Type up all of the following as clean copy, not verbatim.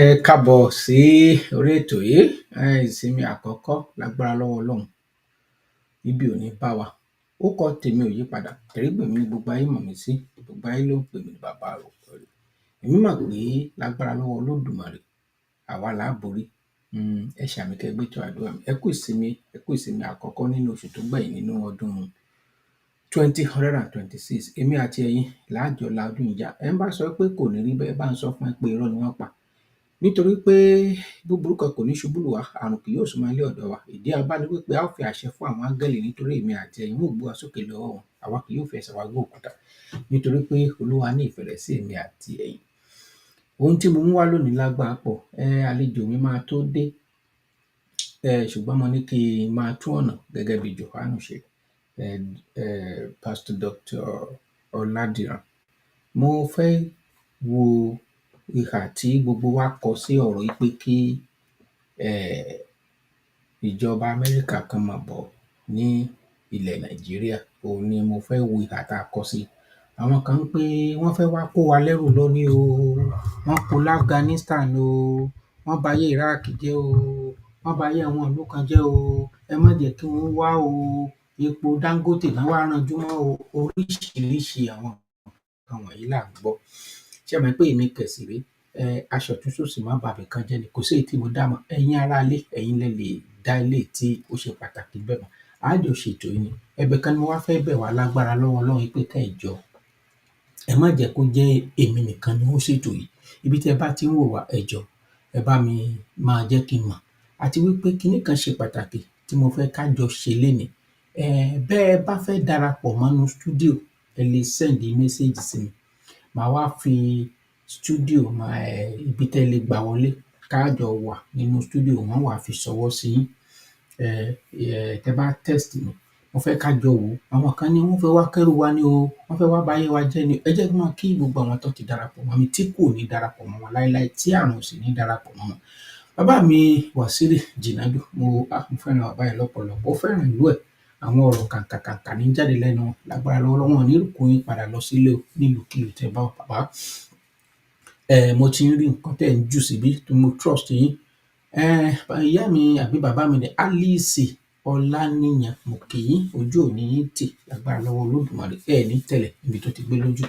Ẹ káàbọ̀ sí orí ètò yìí. Ìsinmi àkọ́kọ́ lágbára lọ́wọ́ Ọlọ́run, ibi ò ní bá wa. Orúkọ tèmi ò yí padà, Tẹ̀rígbèmí ni gbogbo ayé mọ̀ mí sí, gbogbo ayé ló ń pè mí ní bàbá àròpọ̀rẹ́. Èmi mọ̀ pé lágbára lọ́wọ́ Olódùmarè, àwa là á borí. Ẹ ṣàmì kẹ́ gbé tó àdúrà mi. Ẹ kú ìsinmi àkọ́kọ́ nínú oṣù tó gbẹ̀yìn nínú ọdún 2026. Èmi àti ẹ̀yin láàjọ la ọdún ìjà. Ẹ ń bá sọ pé kò ní rí bẹ́ẹ̀, bá ń sọ fún ẹ pé irọ́ ni wọ́n pa. Nítorí pé búburú kan kò ní ṣubú lù wá, àrùn kì yóò súnmọ́ ilé ọ̀dọ̀ wa. Ìdí abá ni wípé a ó fi àṣẹ fún àwọn áńgẹ́lì, nítorí èmi àti ẹ̀yin ó gbé wa sókè lọ́wọ́ wọn. Àwa kì yóò fi ẹsẹ̀ wa gbé òkúta, nítorí pé Olúwa ní ìfẹ́ rẹ̀ sí èmi àti ẹ̀yin. Ohun tí mo mú wá lónìí lágbára pọ̀. Àlejò mi máa tó dé, ṣùgbọ́n mo ní kí n máa tún ọ̀nà gẹ́gẹ́ bí Jòhánù ṣe. Pastor Dr. Ọládìran. Mo fẹ́ wo ìhà tí gbogbo wa kọ sí ọ̀rọ̀ yìí pé kí ìjọba Amẹ́ríkà kan máa bọ̀ ní ilẹ̀ Nàìjíríà. Òun ni mo fẹ́ wo ìhà tá a kọ sí. Àwọn kan ń pé wọ́n fẹ́ wá kó wa lẹ́rù lọ ní o, wọ́n kó l'Afghanistan o, wọ́n bayé Iraq jẹ́ o, wọ́n bayé àwọn ìlú kan jẹ́ o, ẹ má jẹ́ kí wọ́n wá o, epo Dangote náà wá ranjú mọ́ o, oríṣiríṣi àwọn nǹkan wọ̀nyí là ń gbọ́. Ṣé ẹ mọ̀ pé èmi kẹ̀sì rèé, aṣọ òtúnṣòsì má bàbí kan jẹ́ ni, kò sí èyí tí mo dá mọ̀. Ẹ̀yin aráalé, ẹ̀yin lẹ lè dá eléyìí tí ó ṣe pàtàkì bẹ́ẹ̀ mọ̀. A jọ ṣètò yìí ni. Ẹ̀bẹ̀ kan ni mo wá fẹ́ bẹ̀ wá lágbára lọ́wọ́ Ọlọ́run pé kẹ́ ẹ jọ̀ọ́, ẹ má jẹ́ kó jẹ́ èmi nìkan ni ó ṣètò yìí. Ibi tí ẹ bá ti ń wò wá, ẹ jọ̀ọ́, ẹ bá mi máa jẹ́ kí n mọ̀. Àti wípé kinní kan ṣe pàtàkì tí mo fẹ́ ká jọ ṣe lénìí. Bẹ́ẹ̀ bá fẹ́ darapọ̀ mọ́nú stúdíò, ẹ lè send message sí mi. Màá wá fi stúdíò ibi tẹ́ lè gbà wọlé, ká jọ wà nínú stúdíò, wọ́n wá fi ṣọwọ́ sí yín. Tẹ́ bá text mi, mo fẹ́ ká jọ wò ó. Àwọn kan ní wọ́n fẹ́ wá kẹ́rù wa ni o, wọ́n fẹ́ wá báyé wa jẹ́ ni. Ẹ jẹ́ kí n máa kí gbogbo àwọn tó ti darapọ̀ mọ́ mi, tí kò ní darapọ̀ mọ́ wọn láéláé, tí àrùn sì ní darapọ̀ mọ́ wọn. Bàbá mi Wàsílì Jìnàdù, mo fẹ́ràn bàbá yẹn lọ́pọ̀lọpọ̀, ó fẹ́ràn ìlú ẹ̀. Àwọn ọ̀rọ̀ kàǹkàkàǹkà ní jáde lẹ́nu wọn lágbára lọ́wọ́ wọn, ní kó yín padà lọ sílé o, nílùúkílùú tẹ́ bá wà bàbá. Mo ti ń rí nǹkan tẹ́ ń jù síbí tí mo trust yín. Ìyá mi àbí bàbá mi ní Alice Ọláníyàn, mo kì í, ojú ò ní yín tì lágbára lọ́wọ́ Olódùmarè, ní tẹ̀lẹ̀ níbi tó ti gbé lójú.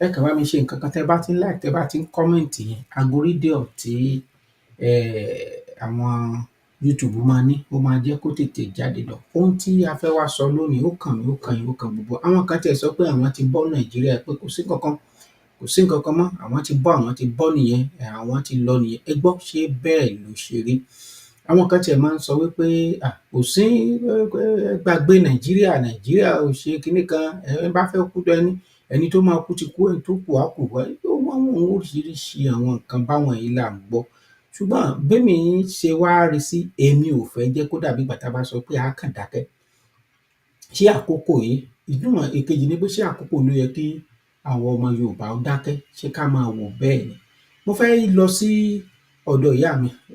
Ẹ kàn bá mi ṣe nǹkan kan, tẹ́ bá ti ń like, tẹ́ bá ti ń comment yẹn, algorithm tí àwọn YouTube máa ní, ó máa jẹ́ kó tètè jáde lọ. Ohun tí a fẹ́ wá sọ lónìí, ó kàn mí, ó kàn yín, ó kàn gbogbo. Àwọn kan tiẹ̀ sọ pé àwọn ti bọ́ Nàìjíríà, pé kò sí nǹkan kan mọ́, àwọn ti bọ́ nìyẹn, àwọn ti lọ nìyẹn. Ẹ gbọ́, ṣé bẹ́ẹ̀ ló ṣe rí? Àwọn kan tiẹ̀ máa ń sọ wípé kò sí, gbàgbé Nàìjíríà ò ṣe kinní kan, ẹ bá fẹ́ kú ẹni tó máa kú ti kú, ẹni tó kù á kù. Wọ́n oríṣiríṣi àwọn nǹkan báwọn yìí là ń gbọ́. Ṣùgbọ́n bẹ́mi ṣe wá rí sí, èmi ò fẹ́ jẹ́ kó dàbí ìgbà tá bá sọ pé a kàn dákẹ́. Ṣé àkókò yìí, ìdúnmọ̀ èkejì ni pé ṣé àkókò ló yẹ kí àwọn ọmọ Yorùbá ó dákẹ́? Ṣé ká máa wò bẹ́ẹ̀ ni? Mo fẹ́ lọ sí ọ̀dọ̀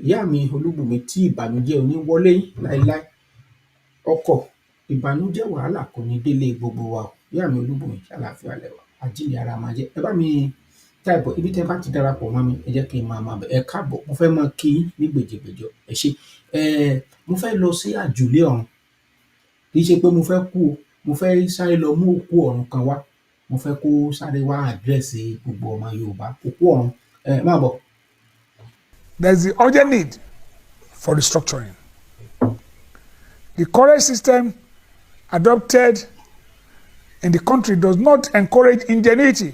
ìyá mi Olúbùnmi, tí ìbànújẹ́ ò ní wọlé láéláé. Ọkọ̀ ìbànújẹ́ wàhálà kò ní délé gbogbo wa o. Ìyá mi Olúbùnmi, ṣàlàáfíà lẹ wà, àjíǹde ara máa jẹ́. Ẹ bá mi táìpọ̀, ibi tẹ́ bá ti darapọ̀ mọ́ mi, ẹ jẹ́ kí n máa bẹ̀. Ẹ káàbọ̀, mo fẹ́ máa kí ní gbèjègbèjọ. Ẹ ṣé. Mo fẹ́ lọ sí àjùlé ọ̀run. Kì í ṣe pé mo fẹ́ kú o, mo fẹ́ sáré lọ mú òkú ọ̀run kan wá. Mo fẹ́ kó sáré wá àdírẹ́sì gbogbo ọmọ Yorùbá. Òkú ọ̀run, má bọ̀. There's the urgent need for restructuring. The current system adopted in the country does not encourage ingenuity.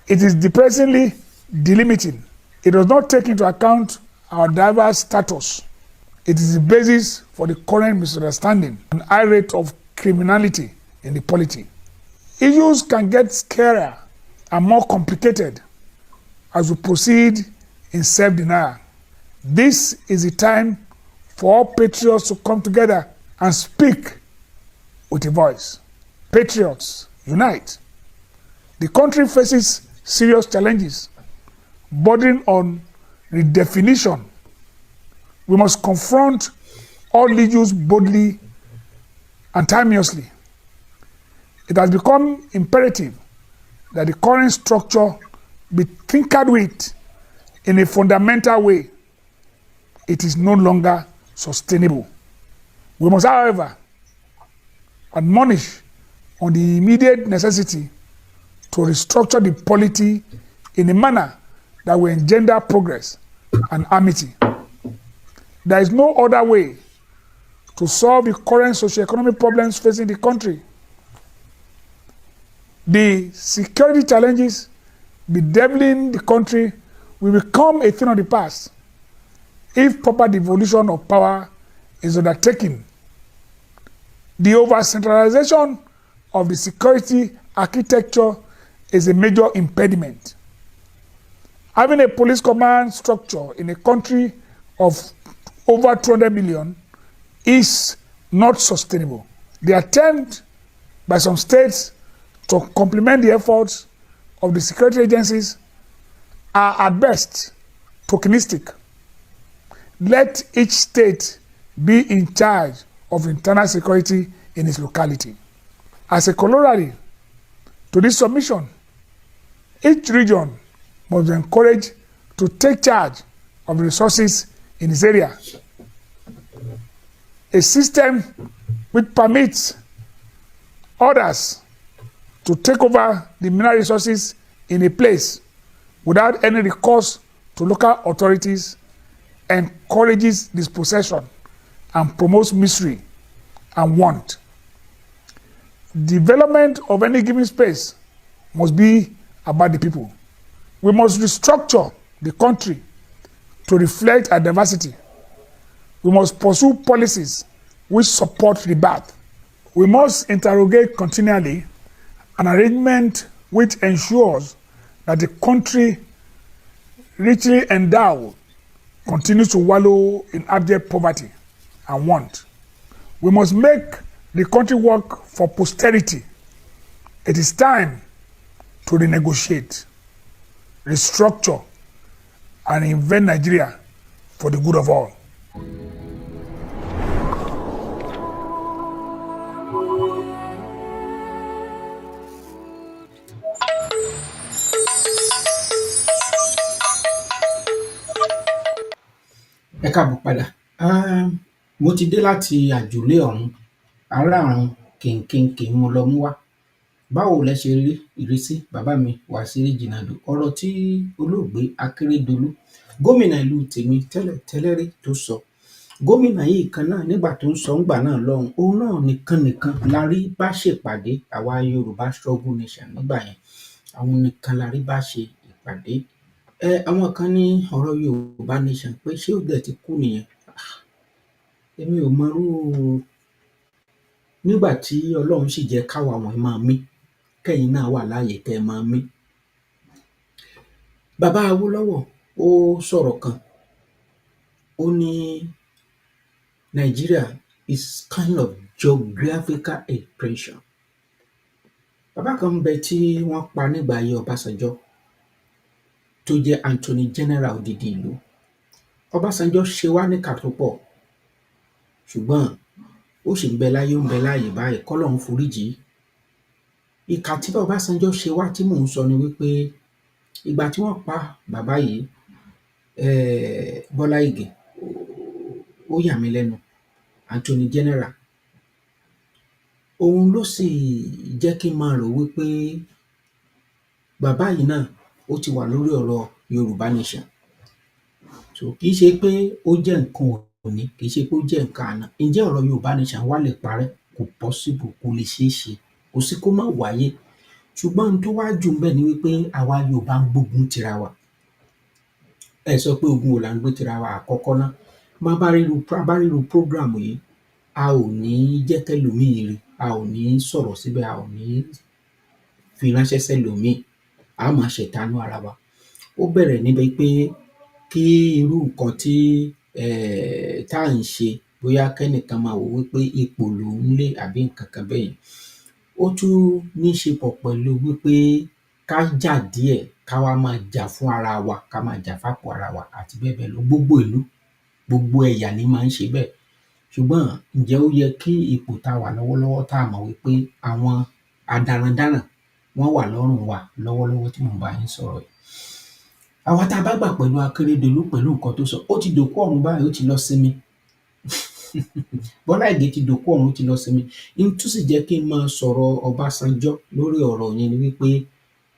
It is depressingly delimiting. It does not take into account our diverse status. It is the basis for the current misunderstanding and high rate of criminality in the polity. Issues can get scarier and more complicated as we proceed in self-denial. This is the time for all patriots to come together and speak with a voice. Patriots, unite. The country faces serious challenges bordering on redefinition. We must confront all issues boldly and timeously. It has become imperative that the current structure be tinkered with in a fundamental way, it is no longer sustainable. We must, however, admonish on the immediate necessity to restructure the polity in a manner that will engender progress and amity. There is no other way to solve the current socioeconomic problems facing the country. The security challenges bedeviling the country will become a thing of the past if proper devolution of power is undertaken. The over-centralization of the security architecture is a major impediment. Having a police command structure in a country of over 200 million is not sustainable. The attempt by some states to complement the efforts of the security agencies are at best tokenistic. Let each state be in charge of internal security in its locality. As a corollary to this submission, each region must be encouraged to take charge of the resources in its area. A system which permits others to take over the mineral resources in a place without any recourse to local authorities encourages dispossession and promotes misery and want. Development of any given space must be about the people. We must restructure the country to reflect our diversity. We must pursue policies which support rebirth. We must interrogate continually an arrangement which ensures that the country richly endowed continues to wallow in abject poverty and want. We must make the country work for posterity. It is time to renegotiate, restructure, and invent Nigeria for the good of all. Ẹ káàbọ̀ padà. Mo ti dé láti àjùlé ọ̀run, aláàrùn kìnkìnkìn mo lọ mú wá. Báwo lẹ ṣe rí ìrísí bàbá mi Wàsíù Jìnàdù ọ̀rọ̀ tí olóògbé Akérédolú gómìnà ìlú tèmi tẹ́lẹ̀ rí tó sọ? Gómìnà yìí kan náà nígbà tó ń sọ ńgbà náà lọ́hùn, òun náà nìkan la rí bá ṣèpàdé, àwa Yorùbá Struggle Nation nígbà yẹn, àwọn nìkan la rí bá ṣe ìpàdé. Àwọn kan ní ọ̀rọ̀ Yorùbá Nation pé ṣé ó dẹ̀ ti kú nìyẹn? Èmi ò mọrú, nígbà tí Ọlọ́run sì jẹ́ káwa wọ̀nyí máa mí, kẹ́yìn náà wà láàyè kẹ́ ẹ máa mí. Bàbá Awólọ́wọ̀ ó sọ̀rọ̀ kan, ó ní Nigeria is kind of geographical impression. Bàbá kan ń bẹ tí wọ́n pa nígbà ayé Ọbásanjọ́ tó jẹ́ Attorney General odidi ìlú. Ọbásanjọ́ ṣe wá níkà tó pọ̀, ṣùgbọ́n ó sì ń bẹ láyé, ó ń bẹ láàyè báyìí, kọ́lọ́run foríjì í. Ìkà tí Ọbásanjọ́ ṣe wá tí mò ń sọ ni wípé ìgbà tí wọ́n pa bàbá yìí, Bọ́lá Ìgè, ó yà mí lẹ́nu, Attorney General, òun ló sì jẹ́ kí n máa rò wípé bàbá yìí náà ó ti wà lórí ọ̀rọ̀ Yorùbá Nation. So kì í ṣe pé ó jẹ́ nǹkan òní, kì í ṣe pé ó jẹ́ nǹkan àná. Ǹjẹ́ ọ̀rọ̀ Yorùbá Nation wá lè parẹ́? Kò possible, kò lè ṣeé ṣe, kò sí kó má wáyé. Ṣùgbọ́n ohun tó wá jù ńbẹ̀ ni wípé àwa Yorùbá ń gbógun tira wa. Ẹ sọ pé ogun wo là ń gbé tira wa? Àkọ́kọ́ ná, bá bá ríru program yìí, a ò ní jẹ́ kẹ́lòmíì rí, a ò ní sọ̀rọ̀ síbẹ̀, a ò ní fi ránṣẹ́ sẹ́lòmíì, a ó máa ṣẹ̀tanú ara wa. Ó bẹ̀rẹ̀ níbi pé kí irú nǹkan tí tá à ń ṣe, bóyá kẹ́nìkan máa wò wípé ipò lòún lé àbí nǹkan kan bẹ́yẹn. Ó tún ní í ṣe pọ̀ pẹ̀lú wípé ká jà díẹ̀, ká wá máa jà fún ara wa, ká máa jà fápò ara wa àti bẹ́ẹ̀ bẹ́ẹ̀ lọ. Gbogbo ìlú, gbogbo ẹ̀yà ní máa ń ṣe bẹ́ẹ̀. Ṣùgbọ́n ǹjẹ́ ó yẹ kí ipò tá a wà lọ́wọ́lọ́wọ́ tá a mọ̀ wípé àwọn adarandaran wọ́n wà lọ́rùn wa lọ́wọ́lọ́wọ́ tí mò ń bá yín sọ̀rọ̀ yìí, Àwa tá a bá gbà pẹ̀lú Akérédolú pẹ̀lú nǹkan tó sọ, ó ti dòkú ọ̀run báyìí, ó ti lọ sinmi. Bọ́lá Ìgè ti dòkú ọ̀run, ó ti lọ sinmi. N tó sì jẹ́ kí n máa sọ̀rọ̀ Ọbásanjọ́ lórí ọ̀rọ̀ yẹn ni wípé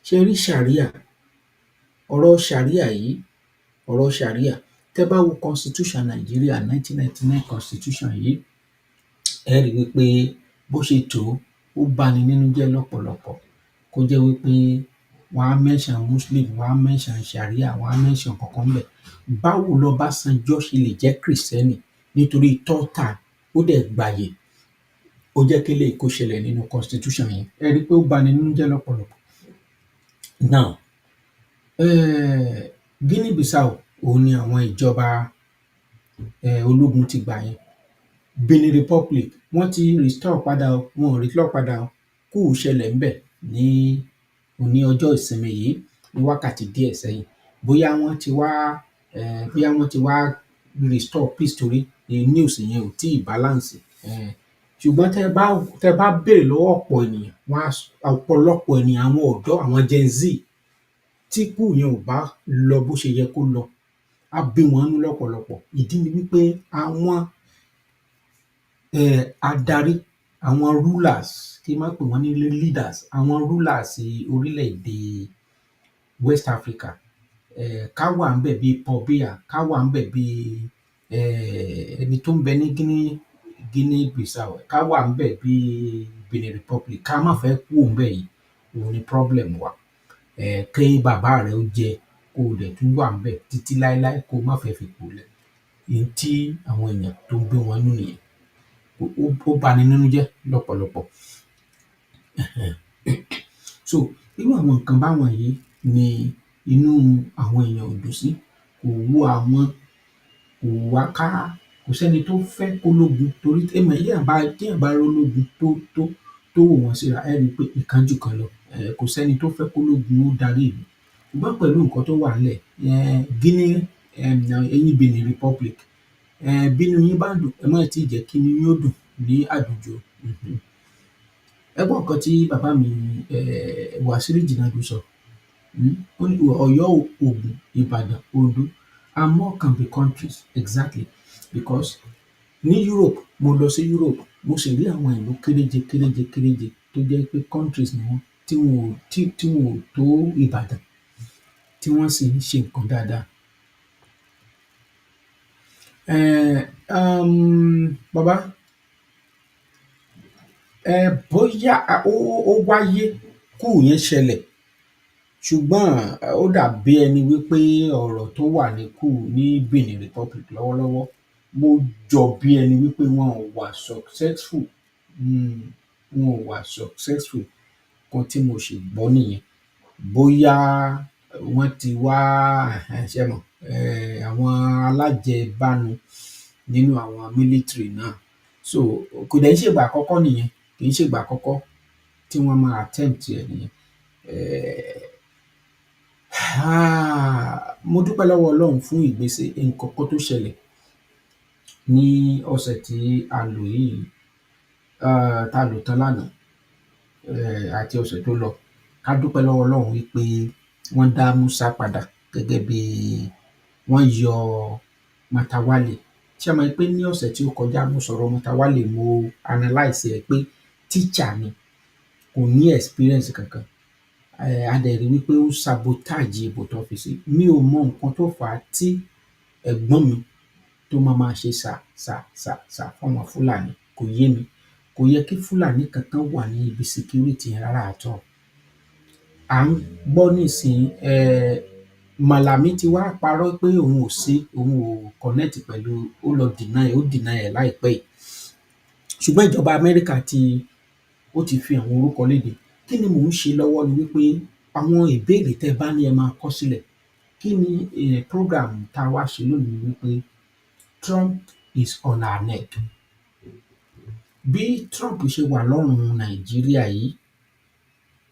ṣé ẹ rí ṣàríà, ọ̀rọ̀ ṣàríà, tẹ́ bá wo constitution Nàìjíríà 1999 constitution yìí, ẹ rí wípé bó ṣe tò ó bani nínú jẹ́ lọ́pọ̀lọpọ̀. Kó jẹ́ wípé wọ́n á mention Muslim, wọ́n á mention ṣàríà, wọ́n á mention nǹkan kan ńbẹ̀. Báwo lọbásanjọ́ ṣe lè jẹ́ Krìstẹ́nì nítorí third time ó dẹ̀ gbàyè, ó jẹ́ kéléyìí kó ṣẹlẹ̀ nínú constitution yẹn. Ẹ rí i pé ó bani nínú jẹ́ lọ́pọ̀lọpọ̀. Now, Guinea Bissau òun ni àwọn ìjọba ológun ti gbà yẹn. Benin Republic wọ́n ti restore padà o, wọn ò restore padà o. Coup ṣẹlẹ̀ ńbẹ̀ ní ọjọ́ ìsinmi yìí ní wákàtí díẹ̀ sẹ́yìn. Bóyá wọ́n ti wá restore peace torí news yẹn ò tíì balance. Ṣùgbọ́n tẹ́ bá béèrè lọ́wọ́ ọ̀pọ̀ ènìyàn, ọ̀pọ̀lọpọ̀ ènìyàn, àwọn ọ̀dọ́, àwọn Gen Z, tí coup yẹn ò bá lọ bó ṣe yẹ kó lọ, á bí wọn nínú lọ́pọ̀lọpọ̀. Ìdí ni wípé àwọn adarí, àwọn rulers, kí n má pè wọ́n ní leaders, àwọn rulers orílẹ̀-èdè West Africa, ká wà ńbẹ̀ bíi Paul Biya, ká wà ńbẹ̀ bíi ẹni tó ń bẹ ní Guinea Bissau, ká wà ńbẹ̀ bíi Benin Republic, ká má fẹ́ kúò ńbẹ̀ yìí, òhun ni problem wa. Kí bàbá rẹ ó jẹ, kó o dẹ̀ tún wà ńbẹ̀ títí láéláé, kó o má fẹ́ fipò lẹ̀. Ihun tí àwọn èèyàn tó ń bí wọn nínú nìyẹn. Ó bani nínú jẹ́ lọ́pọ̀lọpọ̀. So irú àwọn nǹkan báwọ̀nyí ni inú àwọn èèyàn ò dùn sí. Kò wu àwọn, kò wá ká, kò sẹ́ni tó fẹ́ kólógun, torí téèyàn bá rólógun tó wò wọ́n síra, ẹ́ rí i pé ìkan jù kan lọ. Kò sẹ́ni tó fẹ́ kólógun ó darí ìlú. Ṣùgbọ́n pẹ̀lú nǹkan tó wà ńlẹ̀, Benin Republic, bínú yín bá ń dùn, ẹ má tíì jẹ́ kínú yín ó dùn ní àdùnjù. Ẹ gbọ́ nǹkan tí bàbá mi Wàsíù Jìnàdù sọ. Ó ní Ọ̀yọ́, Ògùn, Ìbàdàn, Oǹdó and more can be countries. Exactly, because ní Europe, mo lọ sí Europe, mo sì rí àwọn ìlú kéréje tó jẹ́ pé countries ni wọ́n, tí wọn ò tó Ìbàdàn, tí wọ́n sì ń ṣe nǹkan dáadáa. Bàbá, bóyá ó wáyé, coup yẹn ṣẹlẹ̀, ṣùgbọ́n ó dàbí ẹni wípé ọ̀rọ̀ tó wà ní coup ní Benin Republic lọ́wọ́lọ́wọ́, ó jọ bí ẹni wípé wọn ò wà successful. Nǹkan tí mo sì gbọ́ nìyẹn. Bóyá wọ́n ti wá, ṣẹ mọ̀, àwọn alájẹbánu nínú àwọn military náà. So kò dẹ̀ ń ṣègbà àkọ́kọ́ nìyẹn, kì í ṣègbà àkọ́kọ́ tí wọ́n máa attempt ẹ̀ nìyẹn. Mo dúpẹ́ lọ́wọ́ Ọlọ́run fún nǹkan kan tó ṣẹlẹ̀ ní ọ̀sẹ̀ tí a lò yìí, tá a lò tán lánàá, àti ọ̀sẹ̀ tó lọ. Ká dúpẹ́ lọ́wọ́ Ọlọ́run wípé wọ́n dá Músá padà, gẹ́gẹ́ bí wọ́n yọ Matawalle. Ṣé ẹ mọ̀ pé ní ọ̀sẹ̀ tí ó kọjá mo sọ̀rọ̀ Matawalle, mo analyse ẹ̀ pé teacher ni, kò ní experience kankan. A dẹ̀ rí wípé ó sabotage ìbò tán fi sí. Mi ò mọ nǹkan tó fà á tí ẹ̀gbọ́n mi tó máa ṣe fáwọn Fúlàní, kò yé mi. Kò yẹ kí Fúlàní kankan wà ní ibi security yẹn rárá at all. À ń gbọ́ nísìnyí, Màlàmí ti wá parọ́ pé òun ò connect pẹ̀lú, ó lọ deny ẹ̀ láìpẹ́ yìí. Ṣùgbọ́n ìjọba Amẹ́ríkà ó ti fi àwọn orúkọ léde. Kí ni mò ń ṣe lọ́wọ́ ni wípé àwọn ìbéèrè tẹ́ bá ní ẹ máa kọ sílẹ̀. Kí ni program tá a wá ṣe lónìí ni wípé Trump is on our neck. Bí Trump ṣe wà lọ́rùn Nàìjíríà yìí,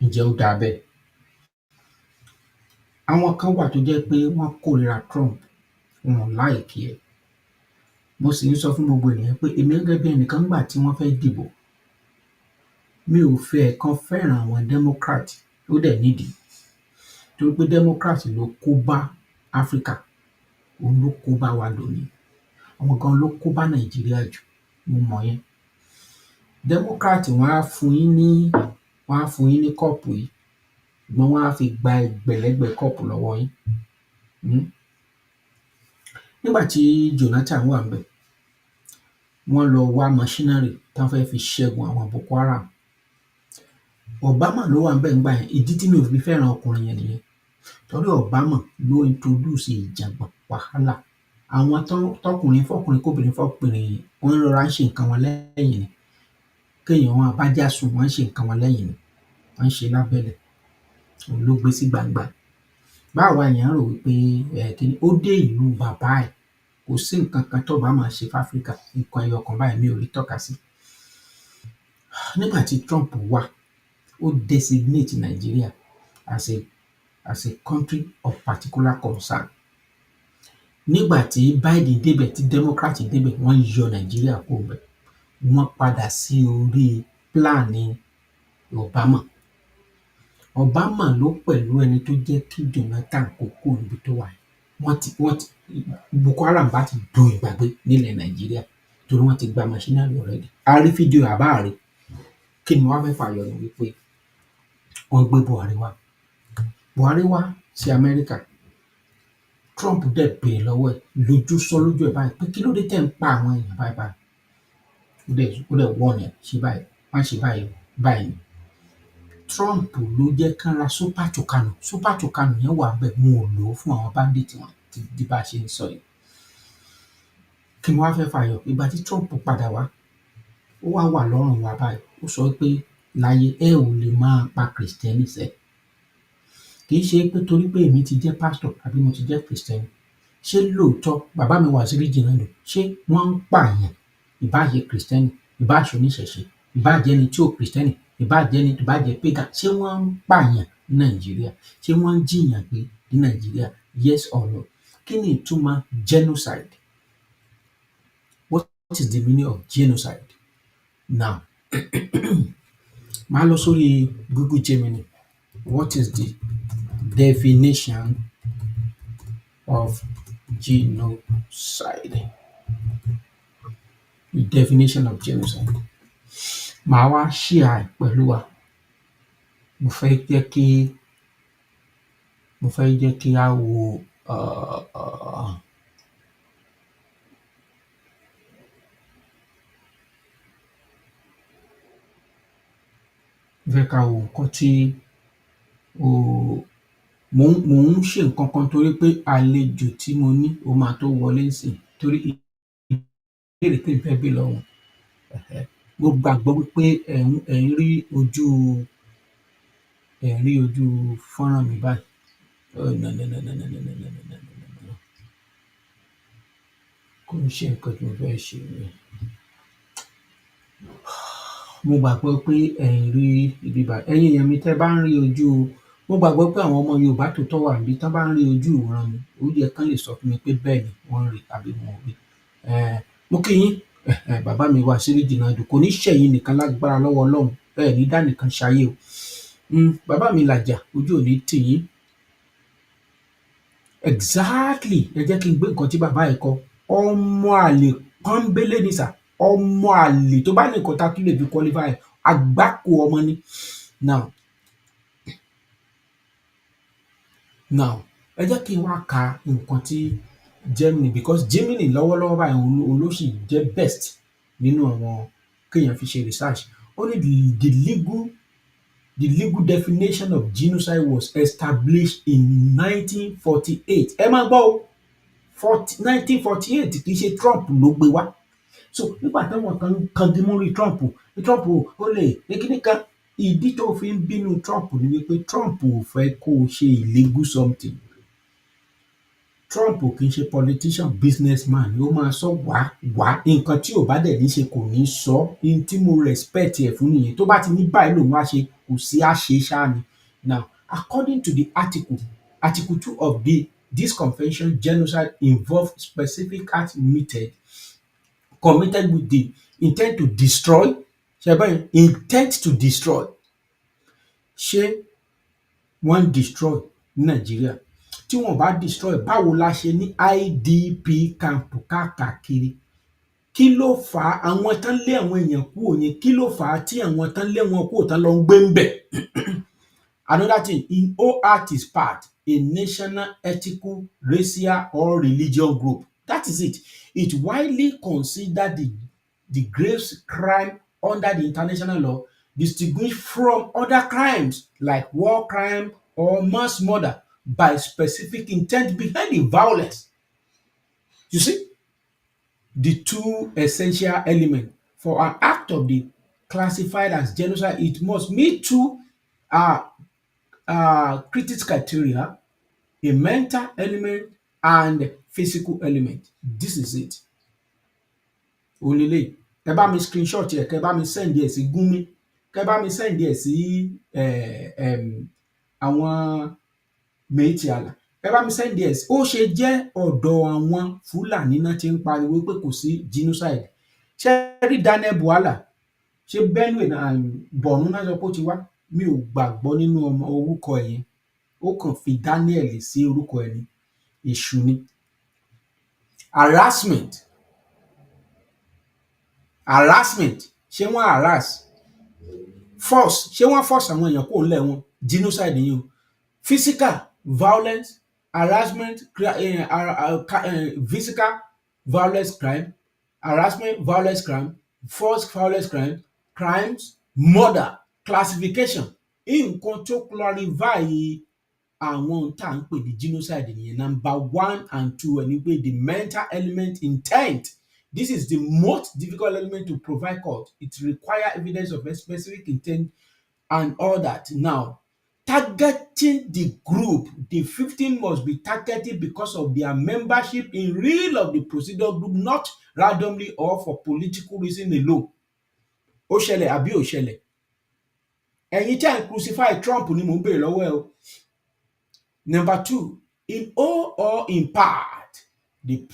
ǹjẹ́ ó dáa bẹ́ẹ̀? Àwọn kan wà tó jẹ́ pé wọ́n kórìíra Trump, wọn ò like ẹ̀. Mo sì ń sọ fún gbogbo ènìyàn pé èmi gẹ́gẹ́ bí ẹnìkan, nígbà tí wọ́n fẹ́ dìbò, mi ò fẹ́ràn àwọn Democrat, ó dẹ̀ nídìí. Torí pé Democrat ló kó bá Áfríkà, òun ló kó bá wa lónìí. Àwọn gan ló kó bá Nàìjíríà jù, mo mọ̀ yẹn. Democrat wọ́n á fún yín ní kọ́ọ̀pù yìí, ṣùgbọ́n wọ́n á fi gba ẹgbẹ̀lẹ́gbẹ̀ kọ́ọ̀pù lọ́wọ́ yín. Nígbà tí Jonathan wà ńbẹ̀, wọ́n lọ wá machinery tán fẹ́ fi ṣẹ́gun àwọn Boko Haram. Obama ló wà ńbẹ̀ ńgbà yẹn. Ìdí tí mi ò fi fẹ́ràn ọkùnrin yẹn nìyẹn. Torí Obama ló introduce ìjàngbọ̀n, wàhálà. Àwọn tọkùnrin fọ́kùnrin kóbìnrin fọ́bìnrin wọ́n rọra ń ṣe nǹkan wọn lẹ́yìn ni. Kéèyàn máa bájá sùn, wọ́n ń ṣe nǹkan wọn lẹ́yìn ni. Wọ́n ń ṣe lábẹ́lẹ̀. Òun ló gbé sí gbangba. Báwa èèyàn rò wípé kíní, ó dé ìlú bàbá ẹ̀, kò sí nǹkan kan t'Obama ṣe f'Áfríkà, nǹkan ẹyọ kan báyìí mi ò rí tọ́ka sí. Nígbà tí Trump wá, ó designate Nigeria as a country of particular concern. Nígbà tí Biden débẹ̀, tí Democrat débẹ̀, wọ́n yọ Nàìjíríà kúrò ńbẹ̀. Wọ́n padà sí orí pílánì Obama. Obama ló pẹ̀lú ẹni tó jẹ́ kí Jonathan kó kúrò níbi tó wà yẹn. Boko Haram bá ti do ìgbàgbé nílẹ̀ Nàìjíríà torí wọ́n ti gba machinery already. A rí fídíò àbá rí. Kí ni mo wá fẹ́ fàyọ ni wípé wọ́n gbé Buhari wá. Buhari wá sí Amẹ́ríkà. Trump dẹ̀ béèrè lọ́wọ́ ẹ̀ lójú ẹ̀ báyìí pé kí ló dé tẹ̀ ń pa àwọn èèyàn báyìí. Ó dẹ̀ warn ẹ̀, ṣe báyìí, má ṣe báyìí, báyìí ni. Trump ló jẹ́ kán ra Super Tucano. Super Tucano yẹn wà ńbẹ̀, wọn ò lò ó fún àwọn bandit wọn di bá a ṣe ń sọ yìí. Kí ni mo wá fẹ́ fàyọ? Ìgbà tí Trump padà wá, ó wá wà lọ́rùn wa báyìí. Ó sọ pé láyé ẹ ò lè máa pa Kristẹni sẹ́. Kì í ṣe pé torí pé èmi ti jẹ́ pastor àbí mo ti jẹ́ Kristẹni. Ṣé lóòótọ́ bàbá mi Wàsíù Jìnàdù, ṣé wọ́n ń pààyàn? Ìbáà ṣe Kristẹni, ìbáà ṣe oníṣẹ̀ṣe, ìbáà jẹ́ ẹni tí ò Kristẹni, ìbáà jẹ́ pagan, ṣé wọ́n ń pààyàn ní Nàìjíríà? Ṣé wọ́n ń jíyàn gbé ní Nàìjíríà? Yes or no? Kí ni ìtumọ̀ genocide? What is the meaning of genocide? Now, màá lọ sórí Google Gemini. What is the definition of genocide? The definition of genocide. Màá wá share pẹ̀lú wa. Mo fẹ́ jẹ́ kí á wo nǹkan tí mò ń ṣe nǹkan kan torí pé àlejò tí mo ní ó máa tó wọlé ńsìnyí torí ìbéèrè tí mo fẹ́ béèrè lọ́wọ́ wọn. Mo gbàgbọ́ wípé ẹ̀ ń rí ojú fọ́nrán mi báyìí. No. Kò ń ṣe nǹkan tí mo fẹ́ ṣe nìyẹn. Mo gbàgbọ́ pé ẹ̀ ń rí ibi báyìí. Ẹ̀yin èèyàn mi tẹ́ bá ń rí ojú, mo gbàgbọ́ pé àwọn ọmọ Yorùbá tòótọ́ wà níbí tán bá ń rí ojú ìwòran mi, ó yẹ kán lè sọ fún mi pé bẹ́ẹ̀ ni wọ́n ń rí àbí wọn ò rí. Mo kí yín, bàbá mi Wàsíù Jìnàdù, kò ní ṣẹ̀yìn nìkan lágbára lọ́wọ́ Ọlọ́run, ẹ ní dá nìkan ṣayé o. Bàbá mi làjà, ojú ò ní tì yín. Exactly, ẹ jẹ́ kí n gbé nǹkan tí bàbá yìí kọ. Ọmọ àlè pọ́nbélé ni sà. Ọmọ àlè tó bá ní nǹkan tá a tún lè fi qualify ẹ̀, àgbákò ọmọ ni. Now, ẹ jẹ́ kí n wá ka nǹkan tí Gemini, because Gemini lọ́wọ́lọ́wọ́ báyìí òun ló sì jẹ́ best nínú àwọn kéèyàn fi ṣe research. Ó ní the legal definition of genocide was established in 1948. Ẹ máa gbọ́ o, 1948 kì í ṣe Trump ló gbé wá. So nígbà táwọn kan kangi mórí Trump ó lè ní kíní kan, ìdí tó fi ń bínú Trump ni wípé Trump ò fẹ́ kó o ṣe illegal something. Trump kì í ṣe politician, businessman ni ó máa sọ wá nǹkan tí ò bá dẹ̀ ní ṣe kò ní sọ. Ihun tí mo respect ẹ̀ fún nìyẹn. Tó bá ti ní báyìí lòun á ṣe, kò sí àṣe ṣáá ni. Now, according to the article 2 of this convention, genocide involves specific acts committed with the intent to destroy. Intent to destroy. Ṣé wọ́n destroy ní Nàìjíríà? tí wọ́n bá destroy báwo la ṣe ní IDP camp káàkiri? Kí ló fà á àwọn tán lé àwọn èèyàn kúrò yẹn, kí ló fà á tí àwọn tán lé wọn kúrò tán lọ ń gbé ńbẹ̀? Another thing, in all act is part, a national, ethical, racial or religious group. That is it. It widely considered the grave crime under the international law distinguished from other crimes like war crime or mass murder by specific intent behind the violence. You see, the two essential elements for an act of the classified as genocide, it must meet two critical criteria, a mental element and physical element. This is it. Òun leléyìí. Ẹ bá mi screenshot ẹ̀, kẹ́ bá mi send ẹ̀ sí Gúnmi, kẹ́ bá mi send ẹ̀ sí àwọn Méjì Àlà. Ẹ bá mi send ẹ̀ sí. Ó ṣe jẹ́ ọ̀dọ̀ àwọn Fúlàní náà ti ń pariwo pé kò sí genocide. Ṣé ẹ rí Daniel Bwala? Ṣé Benue Borno náà sọ pé ó ti wá? Mi ò gbàgbọ́ nínú orúkọ ẹ̀ yẹn. Ó kàn fi Daniel sí orúkọ ẹ̀ ni. Èṣù ni. Harassment. Ṣé wọ́n harass? Force. Ṣé wọ́n force àwọn èèyàn kúrò ńlẹ̀ wọn? Genocide nìyẹn o. Physical violence, harassment, physical violence crime, harassment violence crime, force violence crime, crimes, murder, classification. Nǹkan tó clarify àwọn ohun tá à ń pè ní genocide nìyẹn. Number 1 and 2 ẹ̀ ni pé the mental element, intent. This is the most difficult element to provide court. It requires evidence of a specific intent and all that. Now, targeting the group, the 15 must be targeted because of their membership in real of the procedure group, not randomly or for political reason alone. Ó ṣẹlẹ̀ àbí ò ṣẹlẹ̀? Ẹ̀yin tí à ń crucify Trump ni mò ń béèrè lọ́wọ́ ẹ o. Number 2, in whole or in part, the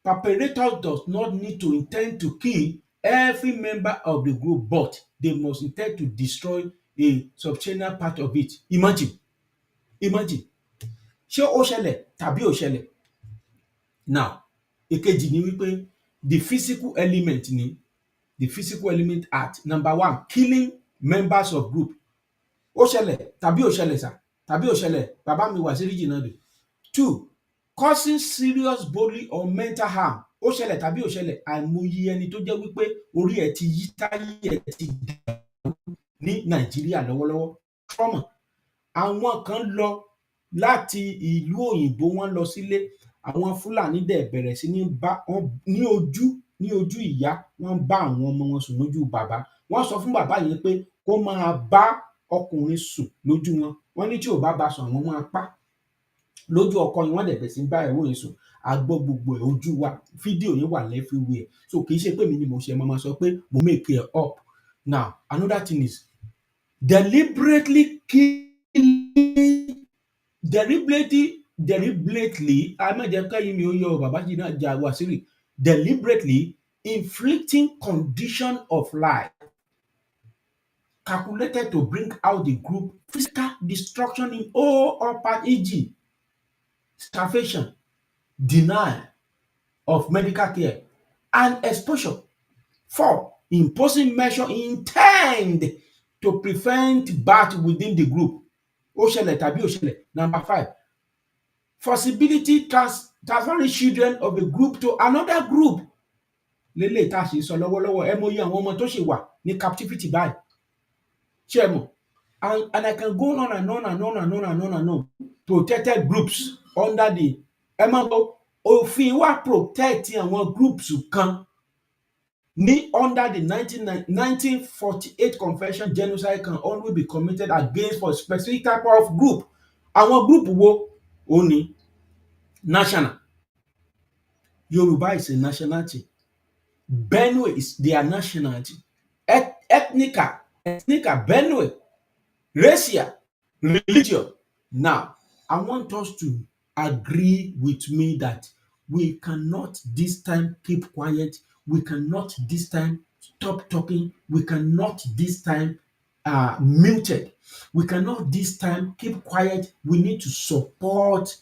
perpetrator does not need to intend to kill every member of the group, but they must intend to destroy a substantial part of it. Imagine. Ṣé ó ṣẹlẹ̀ tàbí ò ṣẹlẹ̀? Now, èkejì ni wípé the physical element act. Number 1, killing members of group. Ó ṣẹlẹ̀ tàbí ò ṣẹlẹ̀ sà? Tàbí ò ṣẹlẹ̀? Bàbá mi Wàsíù Jìnàdù. 2, causing serious bodily or mental harm. Ó ṣẹlẹ̀ tàbí ò ṣẹlẹ̀? Àìmọye ẹni tó jẹ́ wípé orí ẹ̀ ti yí, táyé ẹ̀ ti dàrú ní Nàìjíríà lọ́wọ́lọ́wọ́. Trauma. Àwọn kan lọ láti ìlú òyìnbó, wọ́n lọ sílé. Àwọn Fúlàní dẹ̀ bẹ̀rẹ̀ sí ní bá wọn ní ojú ìyá, wọ́n bá àwọn ọmọ wọn sùn lójú bàbá. Wọ́n sọ fún bàbá yẹn pé kó máa bá ọkùnrin sùn lójú wọn. Wọ́n ní tí ò bá bá sùn àwọn máa pa lójú ọkọ yẹn. Wọ́n dẹ̀ bẹ̀rẹ̀ sí ní bá ìyàwó yẹn sùn. A gbọ́ gbogbo ẹ̀, ojú wa, fídíò yẹn wà everywhere. So kì í ṣe pé mi ni mo ṣe máa sọ pé mo make it up. Now, another thing is deliberately deliberately inflicting condition of life calculated to bring out the group physical destruction in all or part, e.g. starvation, denial of medical care and exposure. 4, imposing measure intend to prevent birth within the group. Ó ṣẹlẹ̀ tàbí ò ṣẹlẹ̀? Number 5, forcibility transferring children of a group to another group. Léléyìí tá a ṣe sọ lọ́wọ́lọ́wọ́, ẹ mọyì àwọn ọmọ tó ṣì wà ní captivity báyìí. Ṣé ẹ mọ̀? And I can go on and on and on and on and on and on. Protected groups under the ẹ máa gbọ́, òfin wa protect àwọn groups kan ní under the 1948 Convention. Genocide can only be committed against for specific type of group. Àwọn group wo? Ó ní national. Yorùbá is a nationality. Benue is their nationality. Ethnical, Benue. Racial, religion. Now, I want us to agree with me that we cannot this time keep quiet. We cannot this time stop talking. We cannot this time muted. We cannot this time keep quiet. We need to support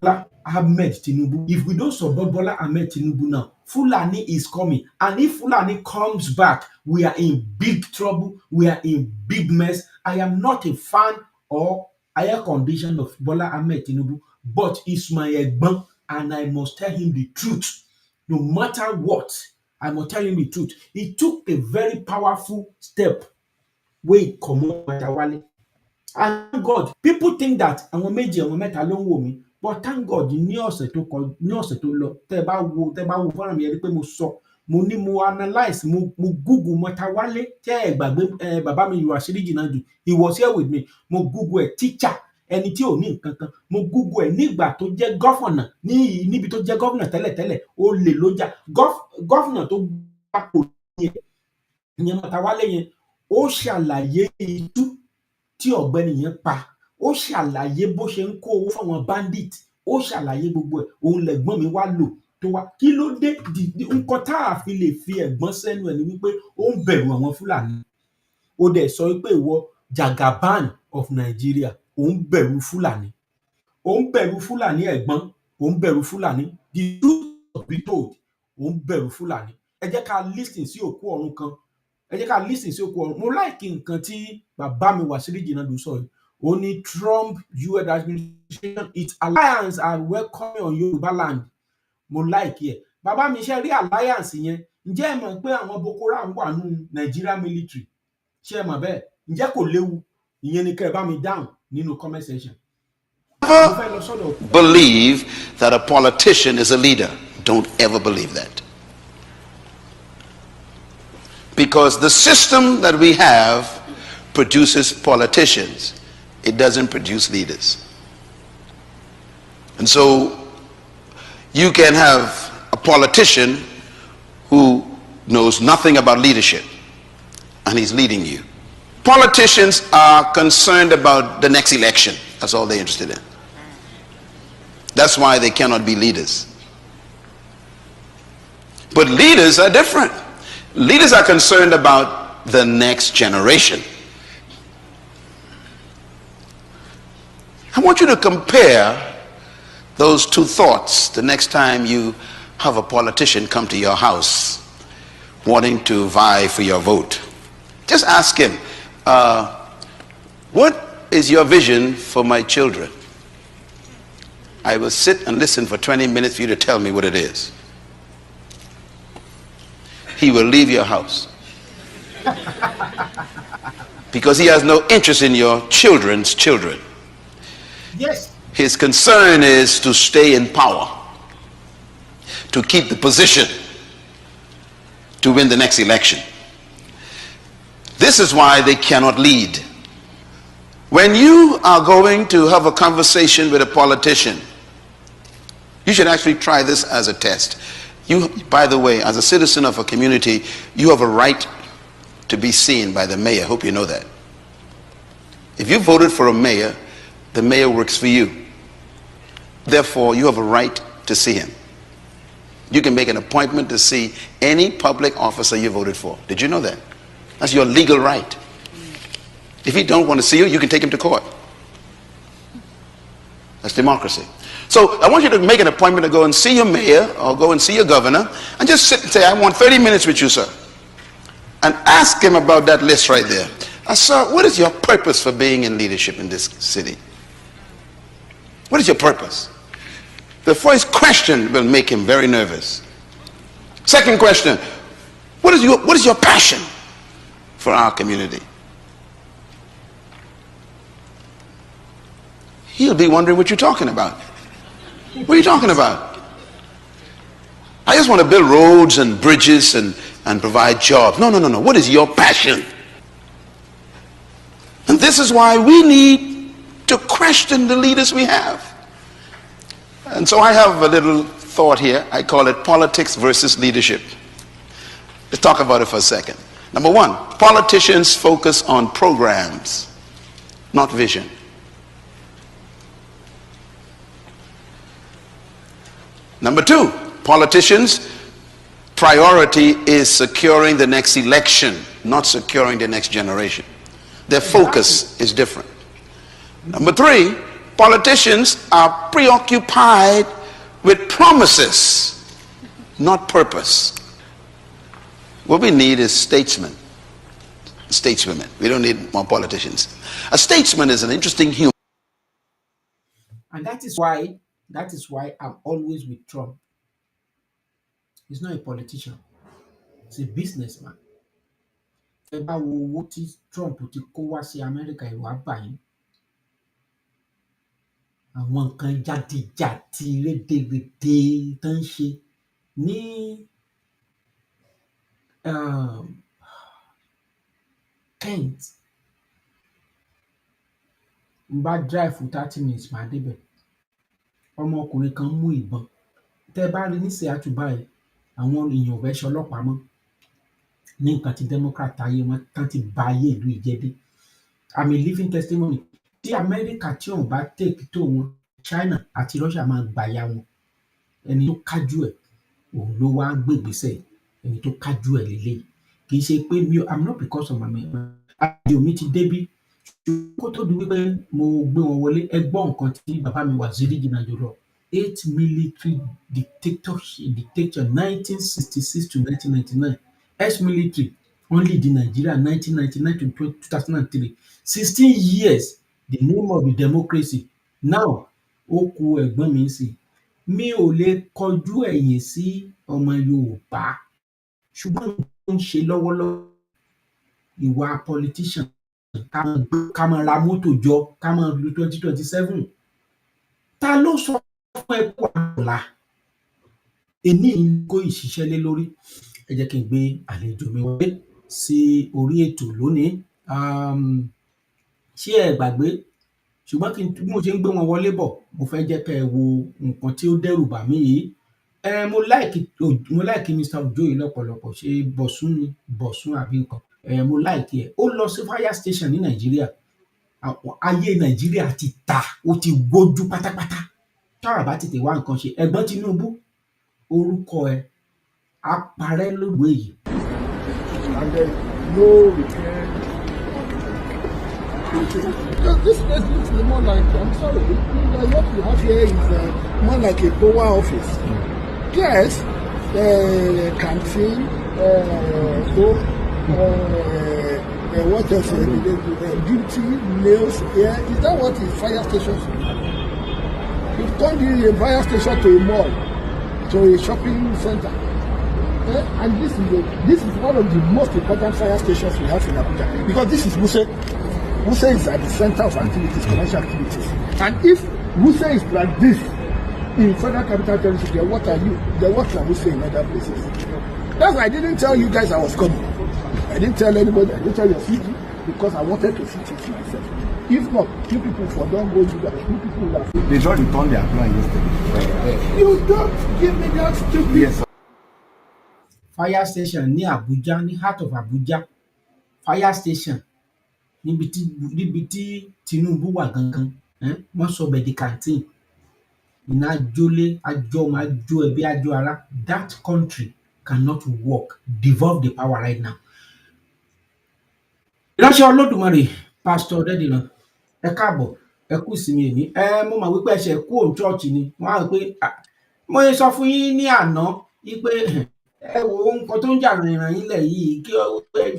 Bola Ahmed Tinubu. If we don't support Bola Ahmed Tinubu now, Fulani is coming. And if Fulani comes back, we are in big trouble. We are in big mess. I am not a fan or higher condition of Bola Ahmed Tinubu, but it's my egbon, and I must tell him the truth. No matter what, I must tell him the truth. He took a very powerful step wey he comot Matawale. And thank God, people think that àwọn méjì àwọn mẹ́ta ló ń wò mí, but thank God ní ọ̀sẹ̀ tó lọ tẹ́ ẹ bá wo fọ́nrán mi ẹ rí pé mo sọ mo analyse mo google Matawale tẹ́ ẹ gbàgbé bàbá mi Wàsíù Jìnàdù, he was here with me, mo google ẹ̀ teacher ẹni tí ò ní nǹkan kan, mo google ẹ̀ nígbà tó jẹ́ gọ́fọ̀nà níbi tó jẹ́ gọ́fọ̀nà tẹ́lẹ̀tẹ́lẹ̀ olè ló jà gọ́fọ̀nà tó gbapò ìyẹn Matawale yẹn ó ṣàlàyé itú tí ọ̀gbẹ́ni yẹn pa, ó ṣàlàyé bó ṣe ń kó owó fáwọn bandit, ó ṣàlàyé gbogbo ẹ̀, òun lẹ̀gbọ́n mi wá lò tó wá kí ló dé nǹkan tá a fi lè fi ẹ̀gbọ́n sẹ́nu ẹ̀ ni wípé ó ń bẹ̀rù àwọn Fúlàní. Ó dẹ̀ sọ wípé ìwọ Jagaban of Nigeria, ó ń bẹ̀rù Fúlàní, ó ń bẹ̀rù Fúlàní ẹ̀gbọ́n, ó ń bẹ̀rù Fúlàní, the truth must be told, ó ń bẹ̀rù Fúlàní. Ẹ jẹ́ ká listen sí òkú ọ̀run kan, ẹ jẹ́ ká listen sí òkú ọ̀run. Mo láìkí nǹkan tí bàbá mi Wàsíù Jìnàdù sọ yìí. Ó ní Trump US administration, its alliance are welcoming on Yorùbá land. Mo láìkí ẹ̀. Bàbá mi ṣe rí alliance yẹn. Ǹjẹ́ ẹ mọ̀ pé àwọn Boko Haram wà nínú Nigeria military? Ṣé ẹ mọ̀ bẹ́ẹ̀? Ǹjẹ́ kò léwu? Ìyẹn ni kẹ́ ẹ bá mi dáhùn nínú comment section. Believe that a politician is a leader. Don't ever believe that. Because the system that we have produces politicians. It doesn't produce leaders. And so you can have a politician who knows nothing about leadership and he's leading you. Politicians are concerned about the next election. That's all they're interested in. That's why they cannot be leaders. But leaders are different. Leaders are concerned about the next generation. I want you to compare those two thoughts the next time you have a politician come to your house wanting to vie for your vote. Just ask him, what is your vision for my children? I will sit and listen for 20 minutes for you to tell me what it is. He will leave your house because he has no interest in your children's children. Yes. His concern is to stay in power, to keep the position, to win the next election. This is why they cannot lead. When you are going to have a conversation with a politician, you should actually try this as a test. You, by the way, as a citizen of a community, you have a right to be seen by the mayor. Hope you know that. If you voted for a mayor, the mayor works for you. Therefore, you have a right to see him. You can make an appointment to see any public officer you voted for. Did you know that? That's your legal right. If he don't want to see you, you can take him to court. That's democracy. So I want you to make an appointment to go and see your mayor or go and see your governor and just sit and say, I want 30 minutes with you, sir. And ask him about that list right there. Sir, what is your purpose for being in leadership in this city? What is your purpose? The first question will make him very nervous. Second question, what is your passion for our community? He'll be wondering what you're talking about. What are you talking about? I just want to build roads and bridges and provide jobs. No. What is your passion? And this is why we need to question the leaders we have. And so I have a little thought here. I call it politics versus leadership. Let's talk about it for a second. Number one, politicians focus on programs, not vision. Number two, politicians' priority is securing the next election, not securing the next generation. Their focus is different. Number three, politicians are preoccupied with promises, not purpose. What we need is statesmen, stateswomen. We don't need more politicians. A statesman is an interesting human. And that is why I'm always with Trump. He's not a politician. He's a businessman. Ẹ bá wo owó tí Trump ti kó wá sí Amẹ́ríkà ìwà báyìí. Àwọn nǹkan játijàti rédèrèdè tó ń ṣe ní Kent. N bá drive for 30 minutes màá débẹ̀. Ọmọkùnrin kan mú ìbọn. Tẹ́ bá rí ní Seattle báyìí, àwọn èèyàn ò fẹ́ ṣọlọ́pàá mọ́. Ní nǹkan tí Democrat ayé wọn tán ti ba ayé ìlú yìí jẹ́ dé. I'm a living testimony. Tí Amẹ́ríkà tí wọn bá take tó wọn, China àti Russia máa gbàyà wọn. Ẹni tó kájú ẹ̀ òun ló wá gbègbèsẹ̀. Ẹni tó kájú ẹ̀ lélẹ́yìí. Kì í ṣe pé I'm not because of my àjò mi ti débí. Kó tó di wípé mo gbé wọn wọlé, ẹ gbọ́ nǹkan tí bàbá mi Waziri Jìnnàjò lọ. 8 military dictator 1966 to 1999. Ex-military only the Nigeria 1999 to 2003. 16 years, the name of the democracy. Now, ó kù ẹ̀gbọ́n mi sí. Mi ò lè kọjú ẹ̀yìn sí ọmọ Yorùbá. Ṣùgbọ́n ó ń ṣe lọ́wọ́lọ́wọ́ ìwà politician ká máa ra mọ́tò jọ ká máa lu 2027. Ta ló sọ fún ẹ kó àlá? Èní kó ìṣiṣẹ́ lé lórí. Ẹ jẹ́ kí n gbé àlejò mi wọlé sí orí ètò lónìí. Ṣé ẹ gbàgbé? Ṣùgbọ́n bí mo ṣe ń gbé wọn wọlé bọ̀, mo fẹ́ jẹ́ kẹ́ ẹ wo nǹkan tí ó dẹ́rù bà mí yìí. Mo like Mr. Ojo yìí lọ́pọ̀lọpọ̀. Ṣé Bọ̀sún àbí nǹkan? Mo like ẹ̀. Ó lọ sí fire station ní Nàìjíríà. Ayé Nàìjíríà ti ta, ó ti gbójú pátápátá. Táwa bá tètè wá nǹkan ṣe. Ẹ̀gbọ́n Tinubu, orúkọ ẹ̀ á parẹ́ lóògbé yìí. And there is no repair. This place looks more like, I'm sorry, what we have here is more like a power office. Yes, canteen, what else? Beauty, nails, yeah. Is that what is fire stations? You've turned a fire station to a mall, to a shopping center. And this is one of the most important fire stations we have in Abuja, because this is Wuse. Wuse is at the center of activities, commercial activities. And if Wuse is like this in Federal Capital Territory, then what are you? Then what are Wuse in other places? That's why I didn't tell you guys I was coming. I didn't tell anybody. I didn't tell your city because I wanted to see it myself. If not, few people for don't go do that. Few people that they just returned their plan yesterday. You don't give me that stupid. Yes, sir. Fire station ní Abuja, ní heart of Abuja. Fire station níbi tí Tinubu wà gangan. Wọ́n sọ bẹ̀ di canteen. Iná ajólé, ajọ́mọ, ajó ẹbí, ajó ara. That country cannot work. Devolve the power right now. Ìránṣẹ́ Olódùmarè, Pastor Ọ̀dẹ́dìran, ẹ káàbọ̀, ẹ kú ìsinmi èní. Mo mọ̀ wípé ẹ ṣe kú òun chọ́ọ̀chì ni. Wọ́n á rò pé mo ṣe sọ fún yín ní àná wípé ẹ wo nǹkan tó ń jà rìnrìn yín lẹ̀ yìí, kí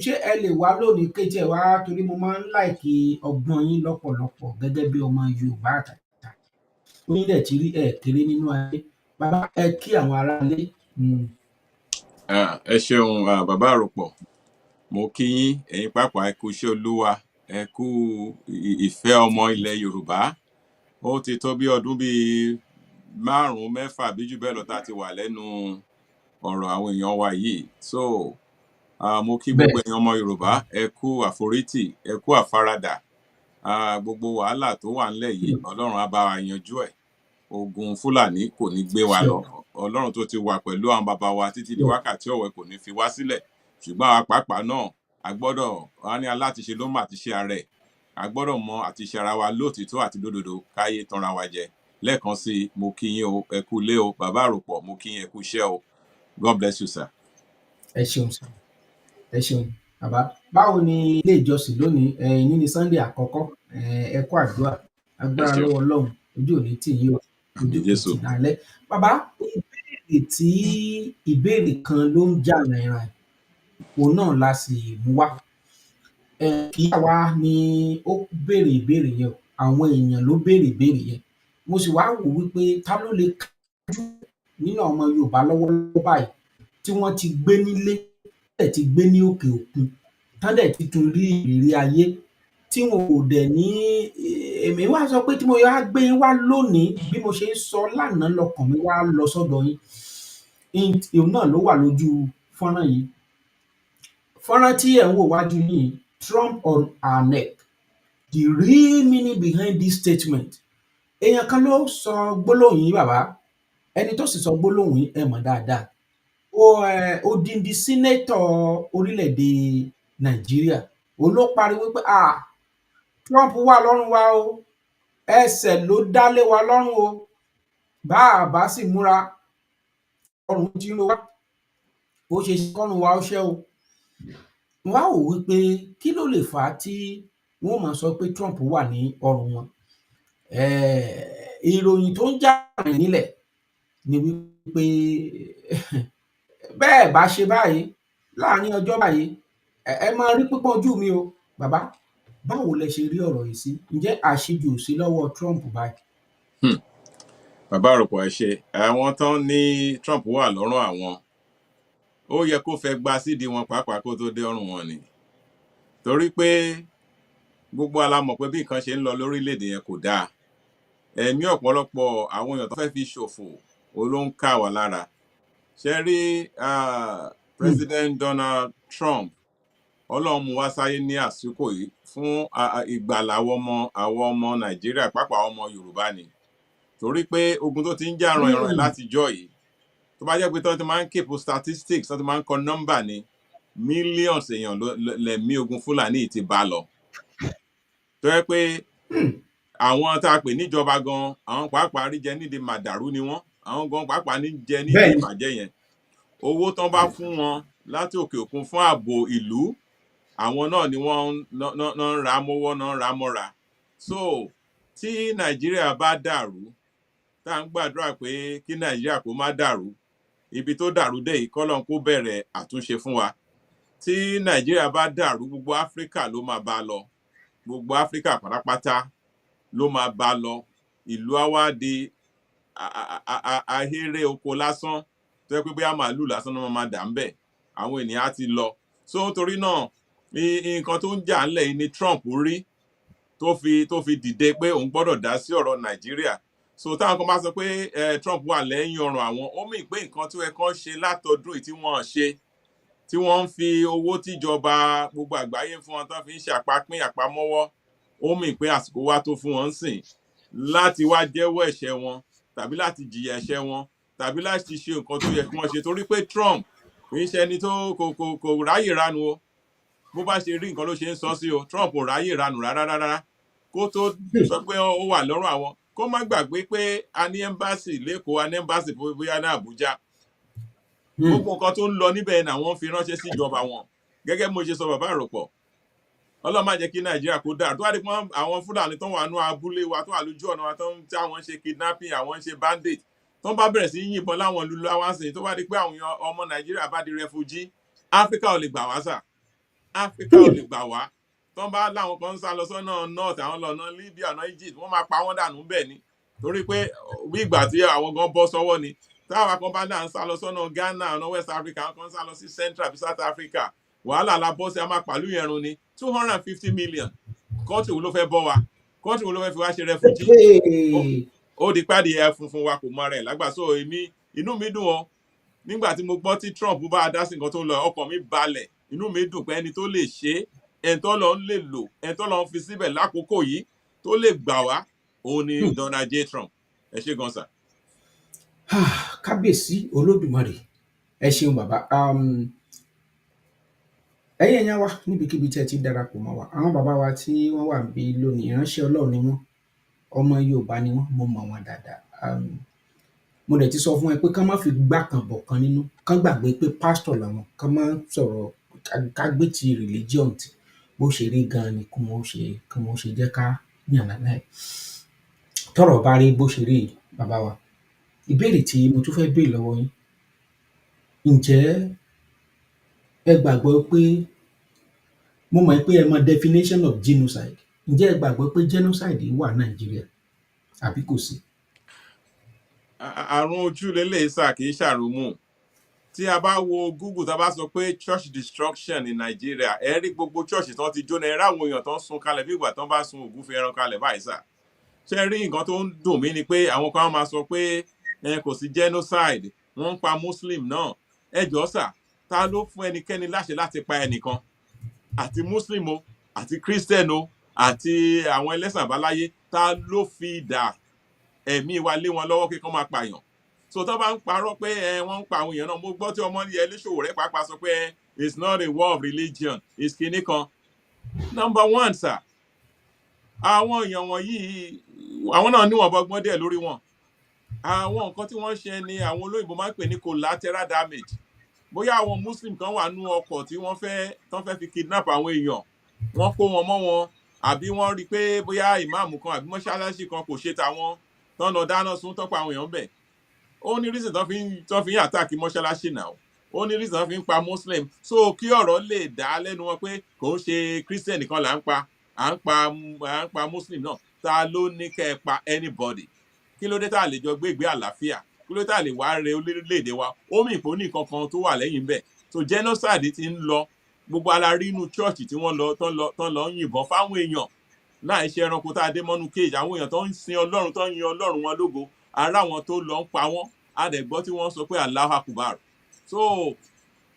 ṣé ẹ lè wá lónìí kéjì ẹ wá, torí mo máa ń láìkí ọgbọ́n yín lọ́pọ̀lọpọ̀ gẹ́gẹ́ bí ọmọ Yorùbá àtàtà. Oyin dẹ̀ ti rí ẹ kéré nínú ayé. Bàbá ẹ kí àwọn aráalé. Ẹ ṣeun bàbá àròpọ̀, mo kí yín, ẹ̀yin pàápàá ẹ kú iṣẹ́ Olúwa, ẹ kú ìfẹ́ ọmọ ilẹ̀ Yorùbá. Ó ti tó bí ọdún bíi 5, 6 bí jù bẹ́ẹ̀ lọ tá a ti wà lẹ́nu ọ̀rọ̀ àwọn èèyàn wa yìí. So mo kí gbogbo èèyàn ọmọ Yorùbá, ẹ kú àforítì, ẹ kú àfaradà. Gbogbo wàhálà tó wà ńlẹ̀ yìí, Ọlọ́run á bá wa yanjú ẹ̀. Ogun Fúlàní kò ní gbé wa lọ. Ọlọ́run tó ti wà pẹ̀lú àwọn bàbá wa títí di wákàtí ọ̀wẹ́ kò ní fi wá sílẹ̀. Ṣùgbọ́n àwa pàápàá náà a gbọ́dọ̀ wá ní alátiṣe ló mọ̀ àtiṣe ara ẹ̀. A gbọ́dọ̀ mọ àtiṣe ara wa lóòtítọ́ àti lódodo káyé tanra wa jẹ. Lẹ́ẹ̀kan sí i, mo kí yín o, ẹ kú ilé o, bàbá àròpọ̀, mo kí yín ẹ kú iṣẹ́ o. God bless you, sir. Ẹ ṣeun sir. Ẹ ṣeun. Bàbá, báwo ni ilé ìjọsìn lónìí? Èní ni Sunday àkọ́kọ́, ẹ kú àdúrà, ẹ agbára ṣeun lọ́wọ́ Ọlọ́run, ojú ò ní tì yín o, àmì ojú kò jésù. tì lálẹ́. Bàbá, ìbéèrè kan ló ń jà ràìnràìn, òun náà la sì mú wá. Kì í ṣàwa ni ó béèrè ìbéèrè yẹn o, àwọn èèyàn ló béèrè ìbéèrè yẹn. Mo sì wá wò wípé ta ló lè kájú nínú àwọn ọmọ Yorùbá lọ́wọ́lọ́wọ́ báyìí tí wọ́n ti gbé nílé, tán dẹ̀ ti gbé ní òkè òkun, tán dẹ̀ ti tún rí ìrírí ayé tí wọn ò dẹ̀ ní èmi wá sọ pé tí mo wá gbé yín wá lónìí bí mo ṣe ń sọ lánàá lọkàn mi wá lọ sọ́dọ̀ yín. Òun náà ló wà lójú fọ́nrán yìí. Fọ́nrán tí ẹ̀ ń wò wájú yín yìí, Trump on our neck, the real meaning behind this statement. Èèyàn kan ló sọ gbólóhùn yìí bàbá, ẹni tó sì sọ gbólóhùn yìí ẹ mọ̀ dáadáa. Odindi sínétọ̀ orílẹ̀-èdè Nàìjíríà, òun ló pariwo wípé Trump wà lọ́rùn wa o, ẹsẹ̀ ló dá lé wa lọ́rùn o, bá a bá sì múra ọrùn tí ń ro wá, ó ṣeé ṣe kọ́rùn wa ó ṣẹ́ o. Mo wá wò wípé kí ló lè fà á tí wọ́n ó máa sọ pé Trump wà ní ọrùn wọn? Ìròyìn tó ń jà rìn nílẹ̀ ni wípé bẹ́ẹ̀ bá ṣe báyìí láàrin ọjọ́ báyìí, ẹ máa rí pípọ́n ojú mi o. Bàbá, báwo lẹ ṣe rí ọ̀rọ̀ yìí sí? Ǹjẹ́ àṣejù ò sí lọ́wọ́ Trump báyìí? Bàbá àròpọ̀ ẹ ṣe, àwọn tán ní Trump wà lọ́rùn àwọn, ó yẹ kó fẹ́ gba sídìí wọn pàápàá kó tó dé ọrùn wọn ni. Torí pé gbogbo wa la mọ̀ pé bí nǹkan ṣe ń lọ lórílẹ̀-èdè yẹn kò dáa. Ẹ̀mí ọ̀pọ̀lọpọ̀ àwọn èèyàn tó fẹ́ fi ṣòfò òun ló ń ká wa lára. Ṣé rí President Donald Trump, Ọlọ́run mú wá sáyé ní àsìkò yìí fún ìgbàlà àwọn ọmọ Nàìjíríà pàápàá àwọn ọmọ Yorùbá ni. Torí pé ogun tó ti ń jà ràn-ìràn látijọ́ yìí, tó bá jẹ́ pé tó ti máa ń keep statistics, tó ti máa ń kọ nọ́mbà ni, millions èèyàn lẹ̀mí ogun Fúlàní ti bá lọ. Tó yẹ pé àwọn tá a pè níjọba gan, àwọn pàápàá rí jẹ nídìí màdàrú ni wọ́n, àwọn gan pàápàá ní jẹ nídìí ìbàjẹ́ yẹn. Owó tán bá fún wọn láti òkè òkun fún ààbò ìlú, àwọn náà ni wọ́n ń ra mọ́wọ́, náà ń ra mọ́ra. So tí Nàìjíríà bá dàrú, tá à ń gbàdúrà pé kí Nàìjíríà kó má dàrú, ibi tó dàrú dé yìí kọ́lọ́run kó bẹ̀rẹ̀ àtúnṣe fún wa. Tí Nàìjíríà bá dàrú, gbogbo Áfíríkà ló máa bá lọ, gbogbo Áfíríkà pátápátá ló máa bá lọ. Ìlú á wá di ahéré oko lásán, tó yẹ pé bóyá màálù lásán náà máa dà ń bẹ̀, àwọn ènìyàn á ti lọ. So nítorí náà nǹkan tó ń jà ńlẹ̀ yìí ni Trump rí tó fi dìde pé òun gbọ́dọ̀ dá sí ọ̀rọ̀ Nàìjíríà. So táwọn kan bá sọ pé Trump wà lẹ́yìn ọrùn àwọn, ó mì pé nǹkan tó yẹ kán ṣe látọdún yìí tí wọ́n ṣe, tí wọ́n ń fi owó tíjọba gbogbo àgbáyé fún wọn tán fi ń ṣe àpapín àpamọ́wọ́, ó mì pé àsìkò wá tó fún wọn sìn láti wá jẹ́wọ́ ẹ̀ṣẹ̀ wọn tàbí láti jìyà ẹ̀ṣẹ̀ wọn tàbí láti ṣe nǹkan tó yẹ kí wọ́n ṣe. Torí pé Trump kì í ṣe ẹni tó kò ráyè ránu o, bó bá ṣe rí nǹkan ló ṣe ń sọ sí o. Trump ò ráyè ránu rárá kó tó sọ pé ó wà lọ́rùn àwọn. Kó má gbàgbé pé a ní ẹ́mbásì lÉkòó, a ní ẹ́mbásì bóyá ní Àbújá. Gbogbo nǹkan tó ń lọ níbẹ̀ náà wọ́n fi ránṣẹ́ sí ìjọba wọn. Gẹ́gẹ́ bí mo ṣe sọ bàbá àròpọ̀, Ọlọ́run má jẹ́ kí Nàìjíríà kó dàrú. Tó wá di pé àwọn Fúlàní tó wà nú abúlé wa, tó wà lójú ọ̀nà wa, tí àwọn ń ṣe kidnapping, àwọn ń ṣe bandit, tó bá bẹ̀rẹ̀ sí yìnbọn láwọn ìlú láwánsìn, tó wá di pé àwọn ọmọ Nàìjíríà bá di refugee, Áfíríkà ò lè gbà wá sà, Áfíríkà ò lè gbà wá. Tó bá láwọn kan ń sá lọ sọ́nà north, àwọn lọ́nà Libya, ọ̀nà Egypt, wọ́n máa pa wọ́n dànù bẹ́ẹ̀ ni. Torí pé bí ìgbà tí àwọn gan bọ́ sọ́wọ́ ni. Táwa kan bá dà ń sá lọ sọ́nà Ghana, ọ̀nà West Africa, àwọn kan ń sá lọ sí Central àbí South Africa, wàhálà la bọ́ sí, a máa pàlú yẹn run ni. 250 million kọ́ńtì wo ló fẹ́ bọ́ wa, kọ́ńtì wo ló fẹ́ fi wá ṣe refugee. Ó di pàdé ẹ funfun wa kò mọ rẹ̀ lágbà. So inú mi dùn o nígbà tí mo gbọ́ tí Trump bá a dá sí nǹkan tó ń lọ, ọkàn mi balẹ̀, inú mi dùn pé ẹni tó lè ṣe é, ẹni tó lọ ń lè lò, ẹni tó lọ ń fi síbẹ̀ lákòókò yìí tó lè gbà wá, òun ni Donald J. Trump. Ẹ ṣé gan sà. Kábíyèsí Olódùmarè, ẹ ṣeun bàbá. Ẹ̀yin èèyàn wa níbikíbi tí ẹ ti darapọ̀ mọ́ wa, àwọn bàbá wa tí wọ́n wà níbí lónìí, ìránṣẹ́ Ọlọ́run ni wọ́n, ọmọ Yorùbá ni wọ́n, mo mọ̀ wọ́n dáadáa. Mo dẹ̀ ti sọ fún ẹ pé kán má fi gbá kan bọ̀ kan nínú, kán gbàgbé pé pásítọ̀ làwọn, kán má sọ̀rọ̀ ká gbé ti religion tì, bó ṣe rí gan ni kí wọ́n ṣe jẹ́ ká yànnàná ẹ̀. Tọ́rọ̀ bá rí bó ṣe rí yìí, bàbá wa, ìbéèrè tí mo tún fẹ́ béèrè lọ́wọ́ yín, ǹjẹ́ ẹ gbàgbọ́ pé, mo mọ̀ pé ẹ mọ definition of genocide, ǹjẹ́ ẹ gbàgbọ́ pé genocide wà Nàìjíríà àbí kò sí? Àrùn ojú leléyìí sà, kì í ṣàrùmù. Tí a bá wo Google, tá a bá sọ pé church destruction ní Nàìjíríà, ẹ rí gbogbo church tán ti jóná, ẹ ráwọn èèyàn tán sun kalẹ̀ bí ìgbà tán bá sun ògúnfe ẹran kalẹ̀ báyìí sà. Ṣé rí nǹkan tó ń dùn mí ni pé àwọn kan máa sọ pé kò sí genocide, wọ́n ń pa Muslim náà. Ẹ jọ̀ọ́ sà, ta ló fún ẹnikẹ́ni láṣẹ láti pa ẹnìkan? Àti Muslim o, àti Christian o, àti àwọn ẹlẹ́sìn àbáláyé, ta ló fi dà ẹ̀mí wa lé wọn lọ́wọ́ kí wọ́n máa pààyàn? So tó bá ń parọ́ pé wọ́n ń pa àwọn èèyàn náà, mo gbọ́ tí ọmọ Yẹlé Sowore pàápàá sọ pé it's not a war of religion, it's kinní kan. Number one sir, àwọn èèyàn wọ̀nyí, àwọn náà níwọ̀n bọ́gbọ́n díẹ̀ lórí wọn. Àwọn nǹkan tí wọ́n ṣe ni àwọn olóyìnbó máa ń pè ní collateral damage. Bóyá àwọn Muslim kan wà nú ọkọ̀ tí wọ́n fẹ́ fi kidnap àwọn èèyàn, wọ́n kó wọn mọ́ wọn, àbí wọ́n rí pé bóyá ìmáàmù kan àbí mọ́ṣáláṣí kan kò ṣe tàwọn, tán lọ dáná sun tán pa àwọn èèyàn bẹ̀. Ó ní reason tán fi ń attack mọ́ṣáláṣí náà, ó ní reason tán fi ń pa Muslim. So kí ọ̀rọ̀ lè dá lẹ́nu wọn pé kò ń ṣe Christian nìkan là ń pa, à ń pa Muslim náà. Ta ló ní kẹ́ ẹ pa anybody? Kí ló dé tá a lè jọ gbé ìgbé àlàáfíà? Kí ló dé tá a lè wá re orílẹ̀-èdè wa? Ó mì pé ó ní nǹkan kan tó wà lẹ́yìn bẹ́ẹ̀. So genocide ti ń lọ, gbogbo alárí inú church tí wọ́n tán lọ ń yìnbọn fáwọn èèyàn láì ṣe ẹranko tá a dé mọ́nú cage. Àwọn èèyàn tó ń sin Ọlọ́run, tó ń yin Ọlọ́run wọn lógo, ara wọn tó lọ ń pa wọ́n, a dẹ̀ gbọ́ tí wọ́n sọ pé Allahu Akbar. So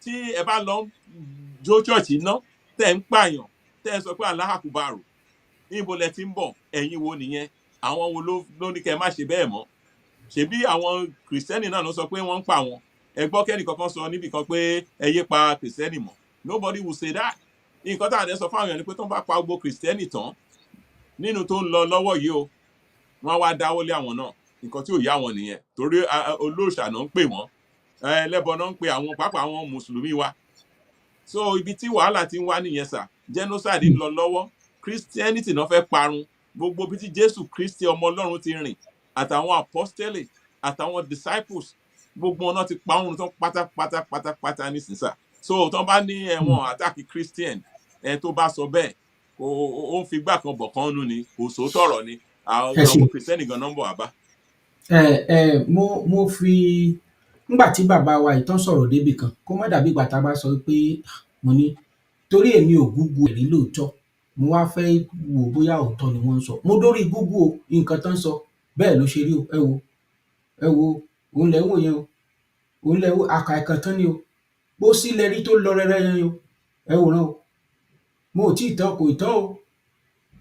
tí ẹ bá lọ jó church iná, tẹ́ ń pààyàn, tẹ́ ń sọ pé Allahu Akbar, níbo lẹ ti ń bọ̀? Ẹ̀yin wo nìyẹn? Àwọn wo ló ní kẹ́ ẹ má ṣe bẹ́ẹ̀ mọ́? Ṣebí àwọn Kìrìsìtẹ́nì náà ló sọ pé wọ́n ń pa wọn. Ẹ gbọ́ kẹ́nì kankan sọ níbì kan pé ẹ yé pa Kìrìsìtẹ́nì mọ́. Nobody will say that. Nǹkan tá à dẹ́ sọ fáwọn èèyàn ni pé tó ń bá pa gbogbo Kìrìsìtẹ́nì tán nínú tó ń lọ lọ́wọ́ yìí o, wọ́n á wá dáwọ́ lé àwọn náà. Nǹkan tí ò yá wọn nìyẹn, torí olóòṣà náà ń pè wọ́n, ẹlẹ́bọ náà ń pe àwọn pàápàá àwọn mùsùlùmí wa. So ibi tí wàhálà ti ń wá nìyẹn sà. Genocide ń lọ lọ́wọ́, Christianity náà fẹ́ parun. Gbogbo bí tí Jésù Kristi ọmọ Ọlọ́run ti rìn, àtàwọn apostles, àtàwọn disciples, gbogbo wọn náà ti pa òun tán pátápátá nísinsà. So tán bá ní ẹ̀wọ̀n attack Christian, tó bá sọ bẹ́ẹ̀, ó ń fi gbà kan bọ̀ kan nú ni, kò sóòótọ́ ọ̀rọ̀ ni. Àwọn Christian gan nọ́mbọ̀ àbá. Mo fi, nígbà tí bàbá wa ìtàn sọ̀rọ̀ débì kan, kó má dàbí ìgbà tá a bá sọ pé mo ní torí èmi ò Google ẹ̀rí lóòótọ́, mo wá fẹ́ wò bóyá òótọ́ ni wọ́n ń sọ. Mo dórí Google o, nǹkan tán sọ bẹ́ẹ̀ ló ṣe rí o. Ẹ wo òun lẹ̀ ń wò yẹn o, òun lẹ̀ ń wò àkà ẹ̀kàn tán ni o, bó sí lẹ rí tó lọ rẹ́rẹ́ yẹn o. Ẹ wòran o, mo ò tí ì tán, kò ì tán o.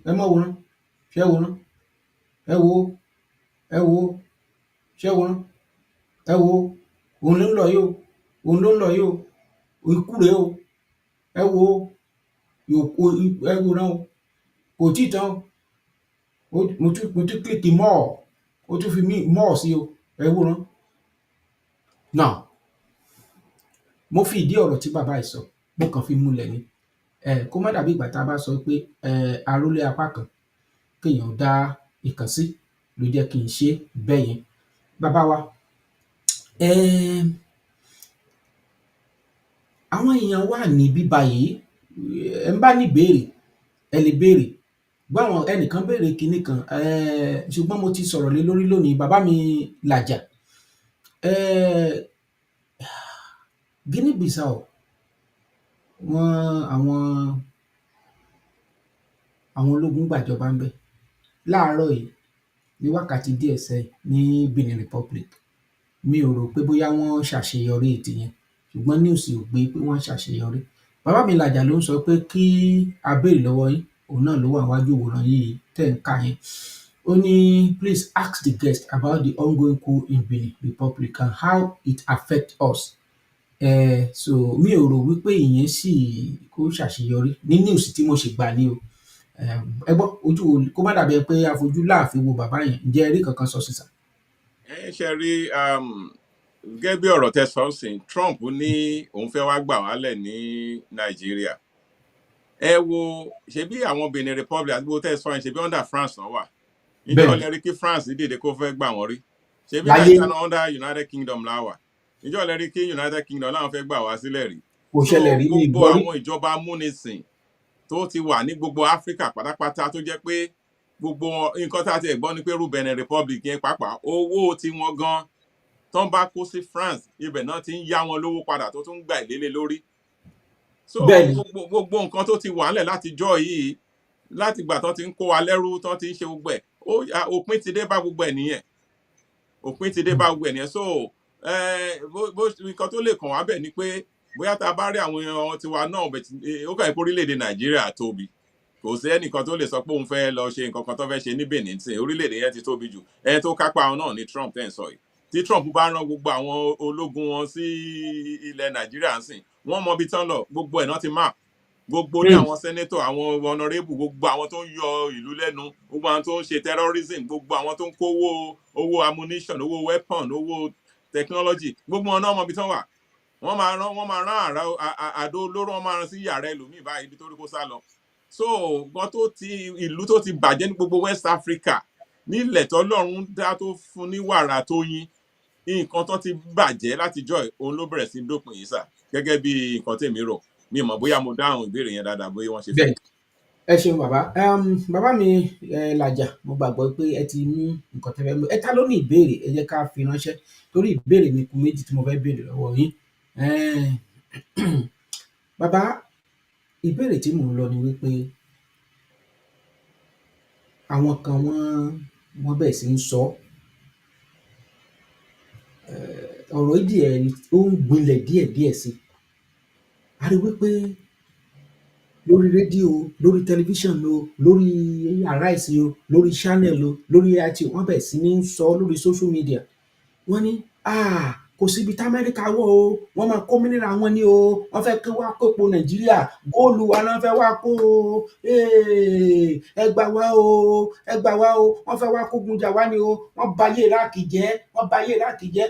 Ẹ mọ́ wòran, ṣẹ́ wòran, ẹ wo, ẹ wo, ṣẹ́ wòran, ẹ wo, òun ló ń lọ yìí o, òun ló ń lọ yìí o, ikú rèé o. Ẹ wo, ẹ wòran o, kò tí ì tán o. Mo tún kílìkì more, ó tún fi more sí o. Ẹ wòran. Now, mo fi ìdí ọ̀rọ̀ tí bàbá yìí sọ, mo kàn fi múlẹ̀ ni. Kó má dàbí ìgbà tá a bá sọ pé arólé apá kan kéèyàn dá ìkàn sí ló jẹ́ kí n ṣe bẹ́ẹ̀ yẹn. Bàbá wa, àwọn èèyàn wà ní bíbá yìí, ẹ ń bá ní ìbéèrè, ẹ lè béèrè. Báwọn ẹnìkan béèrè kinní kan, ṣùgbọ́n mo ti sọ̀rọ̀ lé lórí lónìí. Bàbá mi làjà. Guinea Bissau, àwọn ológun gbàjọba ń bẹ̀. Láàárọ̀ yìí, ní wákàtí díẹ̀ sẹ́yìn ní Benin Republic, mi ò rò pé bóyá wọ́n ṣàṣeyọrí tìyẹn, ṣùgbọ́n news ò gbé pé wọ́n ṣàṣeyọrí. Bàbá mi làjà ló ń sọ pé kí a béèrè lọ́wọ́ yín, òun náà ló wà níwájú ìwòran yìí tẹ̀ ń kà yẹn. Ó ní please ask the guest about the ongoing coup in Benin Republic and how it affect us. So mi ò rò wípé ìyẹn sì kó ṣàṣeyọrí ní news tí mo ṣì gbà ní o. Ẹ gbọ́, ojú kó má dàbí pé afojú láàfin wo bàbá yẹn, ǹjẹ́ ẹ rí kankan sọ sí sà? Ṣe rí gẹ́gẹ́ bí ọ̀rọ̀ tẹ sọ sí Trump ní òun fẹ́ wá gbà wálẹ̀ ní Nàìjíríà. Ẹ wo ṣebí àwọn Benin Republic àti gbogbo tẹ sọ yẹn ṣebí under France náà wà. Ǹjẹ́ bẹ́ẹ̀ ó lè rí kí France dìde kó fẹ́ gbà wọ́n rí? Ṣebí láyé Nàìjíríà náà under United Kingdom la wà. Ǹjẹ́ ó lè rí kí United Kingdom láwọn fẹ́ gbà wá sílẹ̀ rí? kò So ṣẹlẹ̀ rí ní gbogbo ìgbọ́rí. àwọn ìjọba amúnisìn tó ti wà ní gbogbo Áfíríkà pátápátá tó jẹ́ pé gbogbo nǹkan tá a ti gbọ́ ni pé irú Benin Republic yẹn pàápàá owó tí wọ́n gan tán bá kó sí France ibẹ̀ náà ti ń yá wọn lówó padà tó tún ń gbà ìlélẹ̀ lórí. So bẹ́ẹ̀ ni gbogbo nǹkan tó ti wà ńlẹ̀ látijọ́ yìí láti ìgbà tán ti ń kó wa lẹ́rú tán ti ń ṣe gbogbo ẹ̀ òpin ti dé bá gbogbo ẹ̀ nìyẹn òpin ti dé bá gbogbo ẹ̀ nìyẹn. So nǹkan tó lè kàn wá bẹ̀ ni pé bóyá tá a bá rí àwọn èèyàn tiwa náà ó kàn pé orílẹ̀-èdè Nàìjíríà tóbi kò sí ẹnìkan tó lè sọ pé òun fẹ́ lọ ṣe nǹkan kan tó fẹ́ ṣe ní Benin tí orílẹ̀-èdè yẹn ti tóbi jù ẹni tó kápá àwọn náà ní Trump tẹ́ ń sọ yìí. Tí Trump bá rán gbogbo àwọn ológun wọn sí ilẹ̀ Nàìjíríà ń sìn wọ́n mọ ibi tán lọ gbogbo ẹ̀ náà ti map gbogbo ní àwọn senator àwọn honorable gbogbo àwọn tó ń yọ ìlú lẹ́nu gbogbo àwọn tó ń ṣe terrorism gbogbo àwọn tó ń kówó owó ammunition owó weapon owó technology gbogbo wọn náà mọ ibi tán wà. Wọ́n máa rán àdó olóró wọ́n máa rán sí yàrá ẹlòmíì báyìí ibi tó rí kó sá lọ. So nǹkan ìlú tó ti bàjẹ́ ní gbogbo West Africa nílẹ̀ tọ́lọ́run dá tó fún ní wàrà tó yín nǹkan tó ti bàjẹ́ látijọ́ òun ló bẹ̀rẹ̀ sí dópin yìí sà gẹ́gẹ́ bí nǹkan tèmi rò mi mọ̀ bóyá mo dáhùn ìbéèrè yẹn dáadáa bóyá wọ́n ṣe fẹ́. ẹ ṣeun bàbá. Bàbá mi làjà mo gbàgbọ́ pé ẹ ti mú nǹkan tẹ́fẹ́ mú ẹ ta ló ní ìbéèrè ẹ jẹ́ ká fi ránṣẹ́ torí ìbéèrè mi kù méjì tí mo fẹ́ béèrè lọ́wọ́ yín. Bàbá ìbéèrè tí mò ń lọ ni wípé àwọn kan wọ́n bẹ̀rẹ̀ sí ń sọ ọ̀rọ̀ yìí díẹ̀ ó ń gbilẹ̀ díẹ̀díẹ̀ sí a rí wípé lórí rédíò lórí tẹlifíṣàn o lórí Arise o lórí channel o lórí AIT wọ́n bẹ̀rẹ̀ sí ní sọ lórí social media wọ́n ní kò síbi tí Amẹ́ríkà wọ̀ o wọ́n máa kó mìnira wọn ni o wọ́n fẹ́ kí wá kópo Nàìjíríà góòlù wa náà fẹ́ wá kó o ẹ gbà wá o ẹ gbà wá o wọ́n fẹ́ wá kógun jà wá ni o wọ́n bayé Iraki jẹ́ wọ́n bayé Iraki jẹ́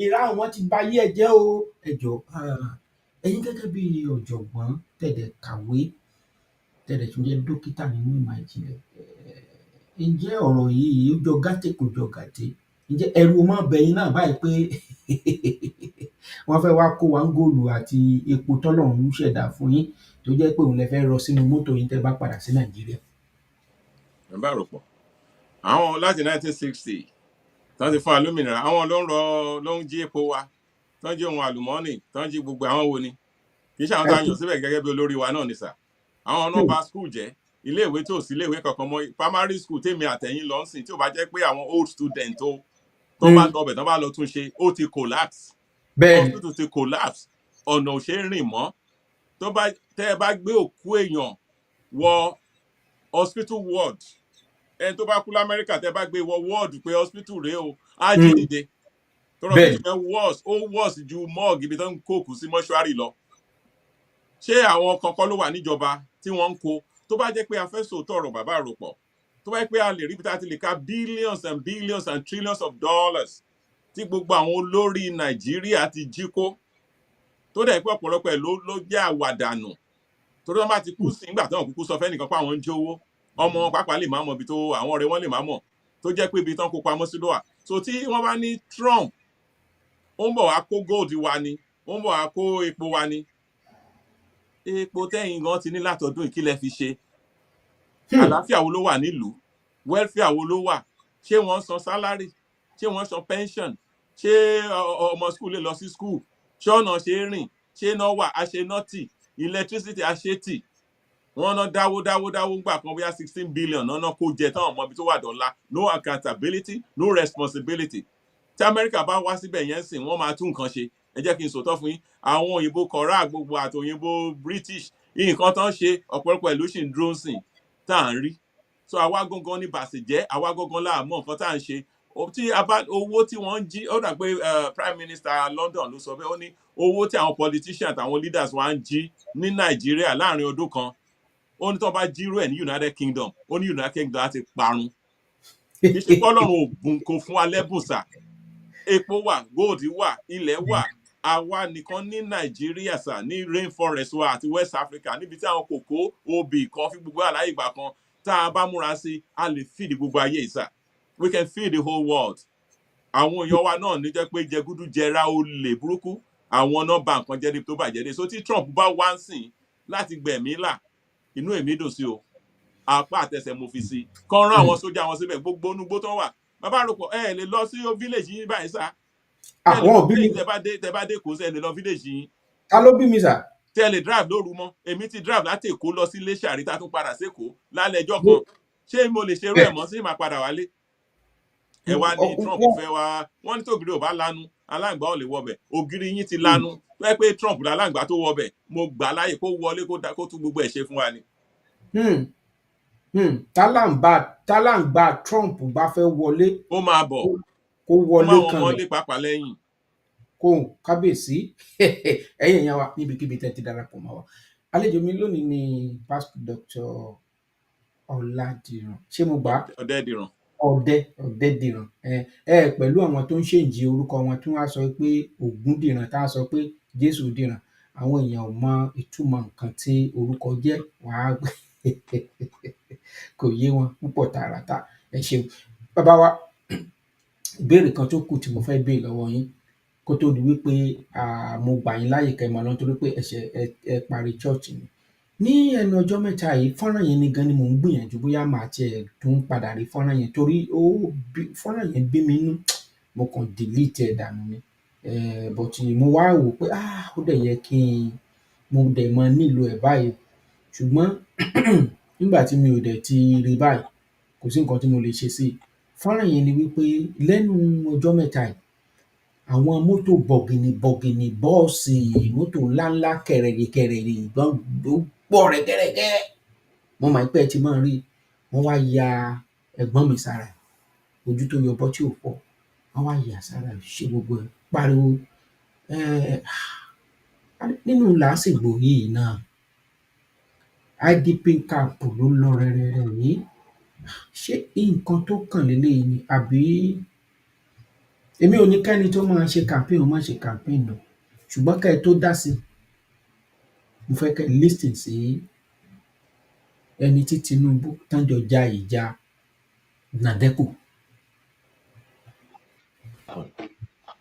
Iran wọ́n ti bayé ẹ̀ jẹ́ o ẹ jọ̀ọ́ ẹ̀yin gẹ́gẹ́ bí ọ̀jọ̀gbọ́n tẹ̀dẹ̀ kàwé tẹ̀dẹ̀ tún jẹ́ dókítà nínú ìmọ̀ ìjìnlẹ̀ ǹjẹ́ ọ̀rọ̀ yìí ó jọ gàtè kò jọ gàtè ǹjẹ́ ẹ̀rù ó máa bẹ̀yìn náà báyìí pé wọ́n fẹ́ wá kó wa ń góòlù àti epo tọ́lọ́run ṣẹ̀dá fún yín tó jẹ́ pé òun lè fẹ́ rọ sínú mọ́tò yín tẹ́ bá padà sí Nàìjíríà. ẹ bá rò pọ̀ àwọn láti 1960 tán ti fún alómìnira àwọn ló ń jí epo wa tán jí ohun àlùmọ́ọ́nì tán jí gbogbo àwọn wo ni kì í ṣe àwọn tá a yàn síbẹ̀ gẹ́gẹ́ bí olórí wa náà ni sà àwọn náà bà school jẹ́ iléèwé tó sí iléèwé kankan mọ́ primary school tèmi àtẹ̀yìn lọ sìn tí ò bá jẹ́ pé àwọn old student tó bá lọ bẹ̀ tán bá lọ tún ṣe ó ti collapse hospital ti collapse ọ̀nà ò ṣe é rìn mọ́ tẹ́ ẹ bá gbé òkú èèyàn wọ hospital ward ẹni tó bá kú l'Amẹ́ríkà tẹ́ ẹ bá gbé wọ ward pé hospital rèé o á jí dìde tọrọ bí ti fẹ́ worse ju morgue ibi tó ń kó òkú sí mọ́ṣúárì lọ. Ṣé àwọn kankan ló wà níjọba tí wọ́n ń kó tó bá jẹ́ pé a fẹ́ sòótọ́ ọ̀rọ̀ bàbá àròpọ̀ tó bá jẹ́ pé a lè rí bí tá a ti lè ka billions and billions and trillions of dollars tí gbogbo àwọn olórí Nàìjíríà ti jí kó tó dẹ̀ pé ọ̀pọ̀lọpọ̀ ẹ̀ ló jẹ́ àwàdànù torí wọ́n bá ti kú sí nígbà tí wọ́n kúkú sọ fẹ́nìkan pé àwọn ń jówó ọmọ wọn pàápàá lè má mọ̀ ibi tó àwọn ọ̀rẹ́ wọn lè má mọ̀ tó jẹ́ pé ibi tán kó pamọ́ sí ló wà. So tí wọ́n bá ní Trump ó ń bọ̀ wá kó gold wa ni ó ń bọ̀ wá kó epo wa ni epo tẹ́yìn gan ti ní látọdún ìkílẹ̀ fi ṣe àlàáfíà wo ló wà nílùú welfare wo ló wà ṣé wọ́n san salary ṣé wọ́n san pension ṣé ọmọ school lè lọ sí school ṣé ọ̀nà ṣe é rìn ṣé iná wà àṣenọ́tì electricity àṣetì wọ́n ná dáwó gbà kan bóyá 16 billion náà kó jẹ tán ọmọ ibi tó wà dọ́là no accountability no responsibility tí Amẹ́ríkà bá wá síbẹ̀ yẹn sìn wọ́n máa tún nǹkan ṣe ẹ jẹ́ kí n sòótọ́ fún yín àwọn òyìnbó kọ̀ọ̀rọ̀ àgbogbo àti òyìnbó British nǹkan tán ṣe ọ̀pọ̀lọpọ̀ ìlú sì ń dúró sìn tá à ń rí so àwa gangan ní bàṣẹ̀jẹ́ àwa gangan láàmú nǹkan tá à ń ṣe tí owó tí wọ́n ń jí ó dà pé Prime Minister London ló sọ bẹ́ẹ̀ ó ní owó tí àwọn politicians àtàwọn leaders wa ń jí ní Nàìjíríà láàrin ọdún kan ó ní tó bá jírò ẹ̀ ní United Kingdom ó ní United Kingdom láti parun kì í ṣe pọ́lọ́run ògùn kò fún wa lẹ́bùn sà epo wà gold wà ilẹ̀ wà àwa nìkan ní nàìjíríà sà ní rainforest wa àti west africa níbi tí àwọn kòkó obì kan fi gbogbo àlàyé ìgbà kan tá a bá múra sí a lè feed gbogbo ayé ìsà we can feed the whole world àwọn èèyàn wa náà ní jẹ́ pé jẹgúdú jẹra olè burúkú àwọn náà ba nǹkan jẹ́ níbi tó bàjẹ́ dé so tí trump bá wá ń sìn láti gbẹ̀mí là inú èmi dùn sí o apá àtẹsẹ̀ mo fi sí kán rán àwọn sójà wọn síbẹ̀ gbogbo onúgbó tó wà bàbá àròpọ̀ ẹ lè lọ sí village yín báyìí sá ẹ lè lọ village tẹ bá dé kó sẹ ẹ lè lọ village yín. ta ló bí mi sà. tẹ lè drive lóru mọ́ èmi ti drive láti èkó lọ sí iléṣà rí tá tún padà sékòó lálẹ́ ẹjọ́ kan ṣé mo lè ṣerú ẹ̀ mọ́ sí máa padà wálé. ẹ wá ní trump fẹ́ wá wọ́n ní tògìrì ò bá lanu aláǹgbá ò lè wọbẹ̀ ògiri yín ti lanu pé pé trump láláǹgbá tó wọbẹ̀ mo gbà láyè kó wọlé kó tún gbogbo ẹ̀ ṣe fún wa ni. tálàǹgbà trump bá fẹ́ wọlé ó máa bọ̀ kó wọlé kan kan wọlé pàápàá lẹ́yìn. kó kábíyèsí ẹ̀yin èèyàn wa níbikíbi tẹ́ ti darapọ̀ mọ́ wa àlejò mi lónìí ni pastor dr ọládìran ṣé mo gbà ọdẹdìran ọdẹdìran pẹ̀lú àwọn tó ń ṣèǹjì orúkọ wọn tí wọ́n á sọ pé ògúndìran tá a sọ pé jésù dìran àwọn èèyàn ò mọ ìtumọ̀ nǹkan tí orúkọ jẹ́ wàá kò yé wọn púpọ̀ tààràtà ẹ ṣeun bàbá wa ìbéèrè kan tó kù tí mo fẹ́ béèrè lọ́wọ́ yín kó tó di wípé mo gbà yín láàyè kẹ́ mọ́ lọ nítorí pé ẹ parí chọ́ọ̀chì ni ní ẹnu ọjọ́ mẹ́ta yìí fọ́nrán yẹn ni gan ni mò ń gbìyànjú bóyá màá tiẹ̀ tún padà rí fọ́nrán yẹn torí fọ́nrán yẹn bí mi nú mo kàn delete ẹ̀ dànù ni but mo wá wò pé ó dẹ̀ yẹ kí mo dẹ̀ mọ nílò ẹ̀ báyìí ṣùgbọ́n nígbà tí mi ò dẹ̀ ti rí báyìí kò sí nǹkan tí mo lè ṣe sí i fọ́nrán yẹn ni wípé lẹ́nu ọjọ́ mẹ́ta yìí àwọn mọ́tò bọ̀gìnì bọ́ọ̀sì mọ́tò ńláńlá kẹ̀rẹ̀rì gbọ́ rẹ̀gẹ́rẹ́gẹ́ mo máa ń pẹ́ tí máa rí wọ́n wá ya ẹ̀gbọ́n mi sára ojú tó yọ bọ́ tí ò pọ̀ wọ́n wá yà sára ṣe gbogbo ẹ̀ pariwo nínú làásìgbò yìí náà idp camp ló lọ rẹ̀rẹ̀rẹ̀ yìí ṣé nǹkan tó kàn lélẹ́yìí ni àbí èmi ò ní kẹ́ni tó máa ṣe campaign ó máa ṣe campaign lọ ṣùgbọ́n kẹ́ ẹ tó dá sí mo fẹ́ kẹ́ ẹ listen sí ẹni tí Tinubu tán jọ ja ìjà nàdẹ́kù.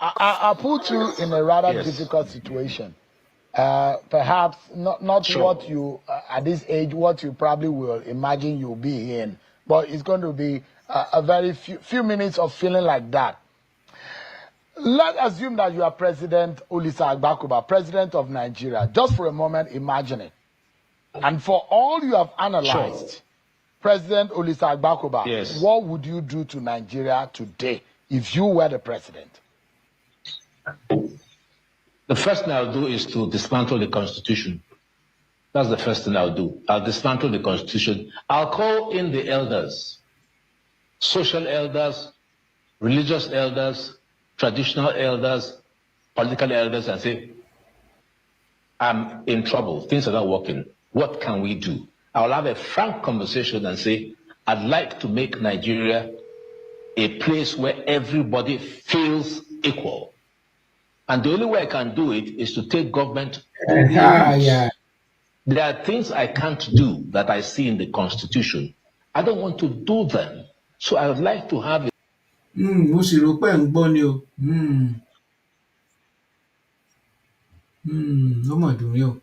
I put you in a rather difficult situation. Perhaps not sure. What you, at this age, what you probably will imagine you'll be in. But it's going to be a very few minutes of feeling like that. Let's assume that you are President Olisa Agbakuba, President of Nigeria. Just for a moment, imagine it. And for all you have analyzed, President Olisa Agbakuba, what would you do to Nigeria today if you were the president? The first thing I'll do is to dismantle the Constitution. That's the first thing I'll do. I'll dismantle the Constitution. I'll call in the elders, social elders, religious elders, traditional elders, political elders, and say, I'm in trouble. Things are not working. What can we do? I'll have a frank conversation and say, I'd like to make Nigeria a place where everybody feels equal. And the only way I can do it is to take government to the There are things I can't do that I see in the Constitution. I don't want to do them. So I would like to have it. Mo sì rò pé ń gbọ́ ni o. Ó mà dùn mí o.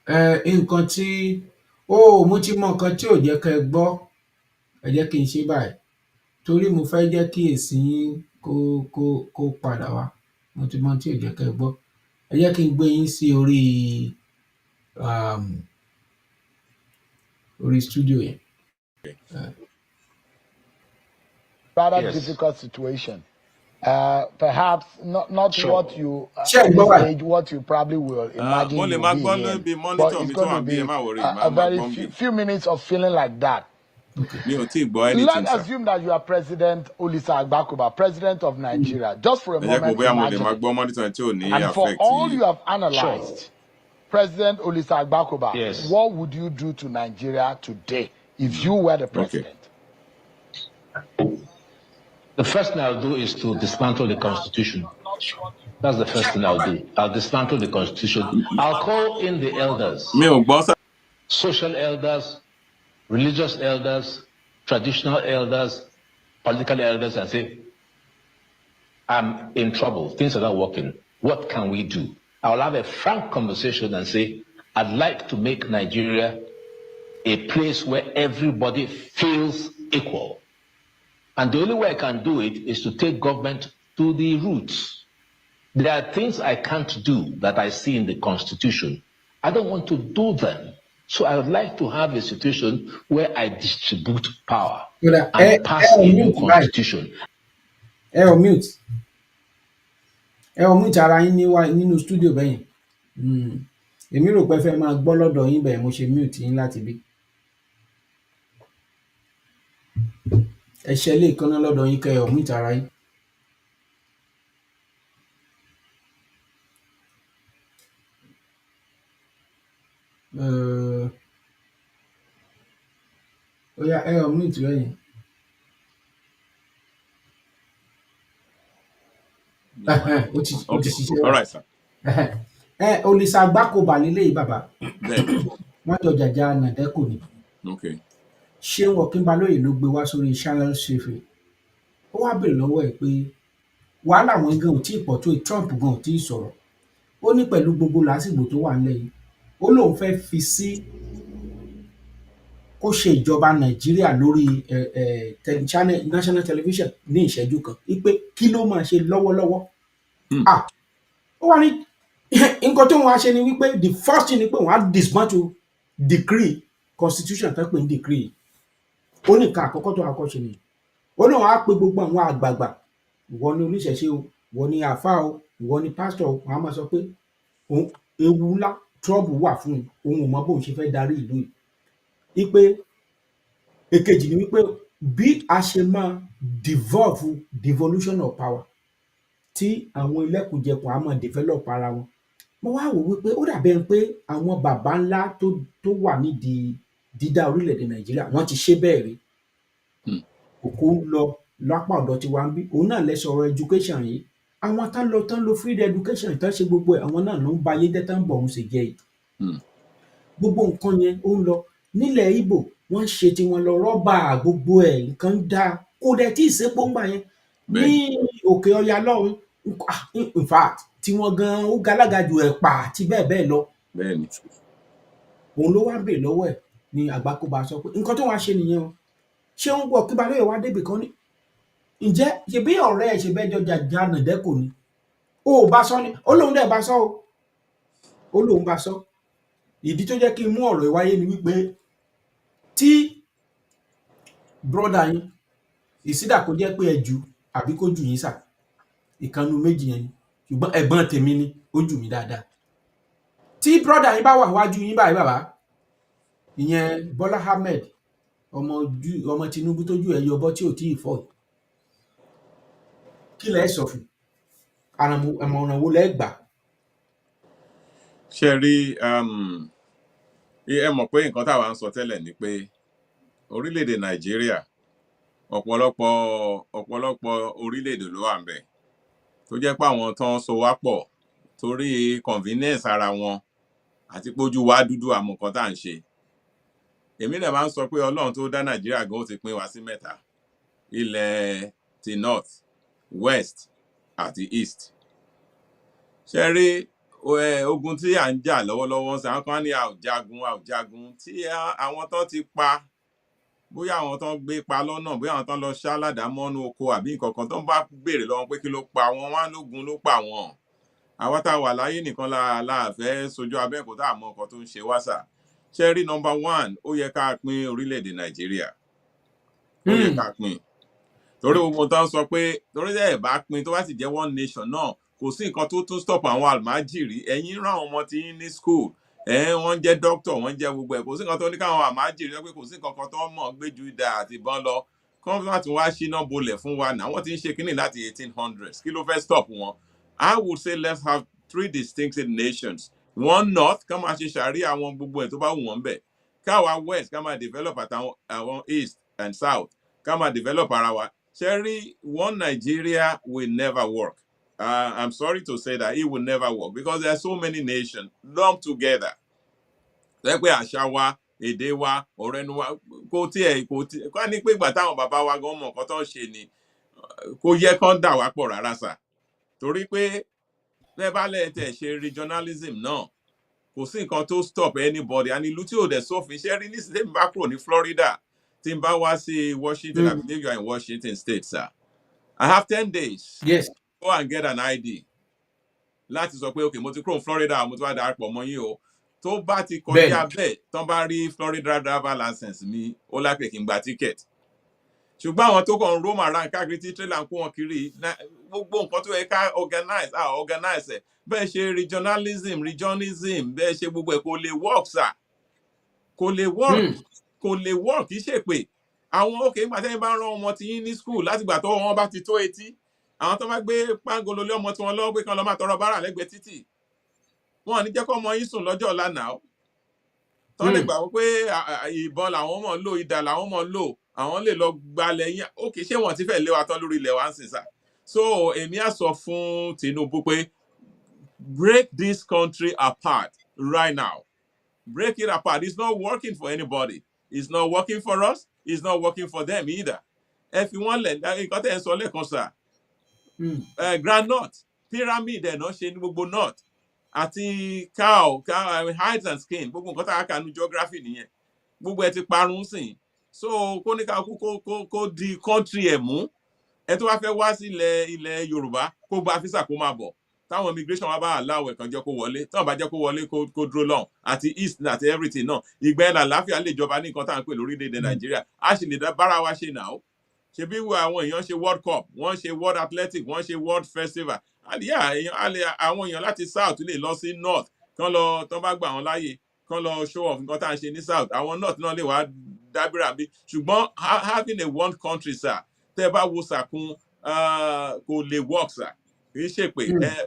Nǹkan tí mo ti mọ nǹkan tí ò jẹ́ kẹ́ ẹ gbọ́ ẹ jẹ́ kí n ṣe báyìí torí mo fẹ́ jẹ́ kí èsì yín kó padà wá mo ti mọ tí ò jẹ́ kẹ́ ẹ gbọ́ ẹ jẹ́ kí n gbé yín sí orí studio yẹn. Rather difficult situation. Perhaps not what you what you probably will imagine you'll be in, but it's going to be a very few minutes of feeling like that. Let's assume that you are President Olisa Agbakuba, President of Nigeria. Just for a moment, imagine. And for all you have analyzed, President Olisa Agbakuba, what would you do to Nigeria today if you were the president? The first thing I'll do is to dismantle the Constitution. That's the first thing I'll do. I'll dismantle the Constitution. I'll call in the elders, social elders, religious elders, traditional elders, political elders, and say, I'm in trouble. Things are not working. What can we do? I'll have a frank conversation and say, I'd like to make Nigeria a place where everybody feels equal. And the only way I can do it is to take government to the roots. There are things I can't do that I see in the Constitution. I don't want to do them. So I would like to have a situation where I distribute power and pass a new constitution. Mute ara yín nínú studio bẹ́yìn. Èmi rò pé fẹ́ máa gbọ́ lọ́dọ̀ yín bẹ́ẹ̀ mo ṣe mute yín láti bí. Ẹ ṣe lè kánná lọ́dọ̀ yín kẹ́ mute ara yín. Ó yá mute bẹ́yìn. Ó ti ṣiṣẹ́. All right, sir. Olùṣàgbákòbà lélẹ́yìí bàbá. Wọ́n jọ jàjà nàdẹ́kò ni. Ṣéun Ọ̀kínbalóyè ló gbé wá sórí channel ṣefe. Ó wá bèrè lọ́wọ́ ẹ̀ pé wàhálà wọn gan ò tí ì pọ̀ tó Trump gan ò tí ì sọ̀rọ̀. Ó ní pẹ̀lú gbogbo làásìgbò tó wà nílẹ̀ yìí. Ó lóun fẹ́ fi sí kó ṣe ìjọba Nàìjíríà lórí national television ní ìṣẹ́jú kan. Wípé kí ló máa ṣe lọ́wọ́lọ́wọ́. Ó wá ní nǹkan tó wọ́n á ṣe ni wípé the first thing ni pé wọ́n á dismantle decree constitution tó pè ní decree. Ó ní nǹkan àkọ́kọ́ tó àkọ́ṣe nìyí. Ó ní wọ́n á pe gbogbo àwọn àgbààgbà, ìwọ ni oníṣẹ̀ṣe o, ìwọ ni àáfàá o, ìwọ ni pásítọ̀ o, wọ́n á máa sọ pé ewu ńlá trouble wà fún òun ò mọ bóun ṣe fẹ́ darí ìlú yìí. Wípé èkejì ni wípé bí a ṣe máa devolution of power tí àwọn ẹlẹ́kùnjẹkùn á máa develop ara wọn. Mo wá wò wípé ó dàbí ẹni pé àwọn bàbá ńlá tó wà nídìí dídá orílẹ̀-èdè Nàìjíríà wọ́n ti ṣe bẹ́ẹ̀ rí. Òkú ń lọ lápá ọ̀dọ̀ tiwa ń bí. Òun náà lẹ sọ̀rọ̀ education yìí. Àwọn tán lo free education tán ṣe gbogbo ẹ̀ àwọn náà ló ń ba ayé jẹ́ tán ń bọ̀ òun ṣe jẹ́ yìí. Gbogbo nǹkan yẹn ó ń lọ. Nílẹ̀ Ìgbò wọ́n ṣe tiwọn lọ rọ́bà gbogbo ẹ̀ nǹkan dáa. Kò dẹ̀ tí ì sépo ńgbà yẹn. Ní òkè ọya lọ́hùn in fact tí wọ́n gan ó galága ju ẹ̀pà àti bẹ́ẹ̀ bẹ́ẹ̀ lọ. Òun ló wá bè lọ́wọ́ ẹ̀ ni Àgbákòbá sọ pé nǹkan tó wá ṣe nìyẹn o. Ṣéun Ọ̀kínbalóyè wá débì kan ní ǹjẹ́ ṣebí ọ̀rẹ́ ẹ̀ ṣe bẹ́ẹ̀ jọ jàjà nàdẹ́kò ni ó bá sọ ni ó lóun dẹ̀ bá sọ o ó lóun bá sọ. Ìdí tó jẹ́ kí n mú ọ̀rọ̀ ìwáyé ni wípé tí brọ́dà yín ìsídà kó jẹ́ pé ẹ jù àbí kó jù yín sà ìkànnù méjì yẹn ni ṣùgbọ́n ẹ̀gbọ́n tèmi ni ó jù mí dáadáa. Tí brọ́dà yín bá wà wájú yín báyìí bàbá ìyẹn Bọ́lá Ahmed ọmọ Tinubu tójú ẹ̀ yọbọ tí ò tí ì fọ́ yìí kí lẹ sọ fún àmọ̀ràn wo lẹ gbà. Ṣé rí ẹ mọ̀ pé nǹkan táwa ń sọ tẹ́lẹ̀ ni pé orílẹ̀-èdè Nàìjíríà ọ̀pọ̀lọpọ̀ orílẹ̀-èdè ló wà ń bẹ̀ tó jẹ́ pé àwọn tán so wá pọ̀ torí convenience ara wọn àti pójú wa dúdú àmọ́ nǹkan tá à ń ṣe. Èmi náà máa ń sọ pé Ọlọ́run tó dá Nàìjíríà gan ó ti pín wa sí mẹ́ta ilẹ̀ ti north west àti east. Ṣé rí ogun tí à ń jà lọ́wọ́lọ́wọ́ sí àwọn kan ní a ò jagun tí àwọn tán ti pa bóyá àwọn tán gbé pa lọ́nà bóyá àwọn tán lọ ṣá ládàámọ́nú oko àbí nǹkan kan tán bá béèrè lọ́wọ́ pé kí ló pa wọn wá lógun ló pa wọn. Àwa tá a wà láyé nìkan la fẹ́ sojú abẹ́ẹ̀kọ́ tá a mọ nǹkan tó ń ṣe wá sà. Ṣé rí number one ó yẹ ká pín orílẹ̀-èdè Nàìjíríà ó yẹ ká pín torí gbogbo tán sọ pé torí ẹ̀ bá pín tó bá sì jẹ́ one nation náà kò sí nǹkan tó tún stop àwọn àlmájìrí ẹ̀yin rán àwọn ọmọ tí yín ní school wọ́n jẹ́ doctor wọ́n jẹ́ gbogbo ẹ̀ kò sí nǹkan tó ní káwọn àlmájìrí lọ pé kò sí nǹkan kan tó mọ̀ gbé ju idà àti ìbọn lọ kán láti wá ṣínà bolẹ̀ fún wa náà wọ́n ti ń ṣe kínní láti 1800s kí ló fẹ́ stop wọn. I would say let's have 3 distinct nations one north kán máa ṣe ṣàrí àwọn gbogbo ẹ̀ tó bá wù wọ́n bẹ̀ káwa west ká máa develop àwọn east and south ká máa develop ara wa ṣe rí one Nigeria will never work. I'm sorry to say that it will never work because there are so many nations lumped together. Pé àṣà wa èdè wa ọ̀rọ̀ ẹnu wa kò tiẹ̀ ká ní pé ìgbà táwọn bàbá wa gan mọ̀ nǹkan tó ń ṣe ni kò yẹ kán dà wá pọ̀ rárá sà torí pé bẹ́ẹ̀ bá lẹ́ẹ̀ tẹ̀ ṣe regionalism náà kò sí nǹkan tó stop anybody and ìlú tí ò dẹ̀ sófin ṣe rí nísìnyí tí n bá kúrò ní Florida tí n bá wá sí Washington I believe you are in Washington State sir I have 10 days Yes. go and get an ID láti sọ pé okay mo ti kúrò ní Florida mo ti wá darapọ̀ mọ́ yín o tó bá ti kọjá bẹ́ẹ̀ tán bá rí Florida driver license mi ó lápẹ̀ kí n gba ticket ṣùgbọ́n àwọn tó kàn ń roam around káàkiri tí trailer ń kó wọn kiri gbogbo nǹkan tó yẹ ká organize ẹ̀ bẹ́ẹ̀ ṣe regionalism bẹ́ẹ̀ ṣe gbogbo ẹ̀ kò lè work sir kò lè work kì í ṣe pé àwọn òkè nígbà tẹ́yìn bá rán ọmọ tí yín ní school láti gbà tó wọn bá ti tó etí àwọn tó bá gbé pangolo lé ọmọ tí wọn lọ́wọ́ pé kán lọ máa tọrọ bárà lẹ́gbẹ̀ẹ́ títì wọn ò ní jẹ́ kó ọmọ yín sùn lọ́jọ́ ọ̀la náà tán lè gbà wípé ìbọn làwọn mọ̀ ń lò idà làwọn mọ̀ ń lò àwọn lè lọ gbalẹ̀ yín òkè ṣé wọ́n ti fẹ́ lé wa tán lórí ilẹ̀ wa ń sìn sà so èmi á sọ fún Tinubu pé break this country apart right now break it apart it's not working for anybody it's not working for us it's not working for them either ẹ fi wọ́n lẹ̀ nǹkan tẹ́ ẹ sọ lẹ́ẹ̀kan sà groundnut pyramid ẹ̀ náà ṣe ní gbogbo north àti cow hides and skin gbogbo nǹkan tá a kà ní geography nìyẹn gbogbo ẹ ti parun sìn so kó ní ká kó di country ẹ̀ mú ẹ tó bá fẹ́ wá sí ilẹ̀ Yorùbá kó gba fisa kó máa bọ̀ táwọn immigration wa bá aláwọ̀ ẹ̀kan jẹ́ kó wọlé táwọn bá jẹ́ kó wọlé kó dúró lọ́hùn àti east àti everything náà ìgbà ẹ̀ làlàáfíà lè jọba ní nǹkan tá à ń pè lórílẹ̀‐èdè Nàìjíríà a sì lè bára wa ṣe náà ṣebí àwọn èèyàn ṣe World Cup wọ́n ṣe World Athletic wọ́n ṣe World Festival àwọn èèyàn láti south lè lọ sí north kán lọ tán bá gbà wọn láàyè kán lọ show off nǹkan tá à ń ṣe ní south àwọn north náà lè wá dábìrà bí ṣùgbọ́n having a one country sir tẹ́ bá wo sàkún kò lè work sir kì í ṣe pé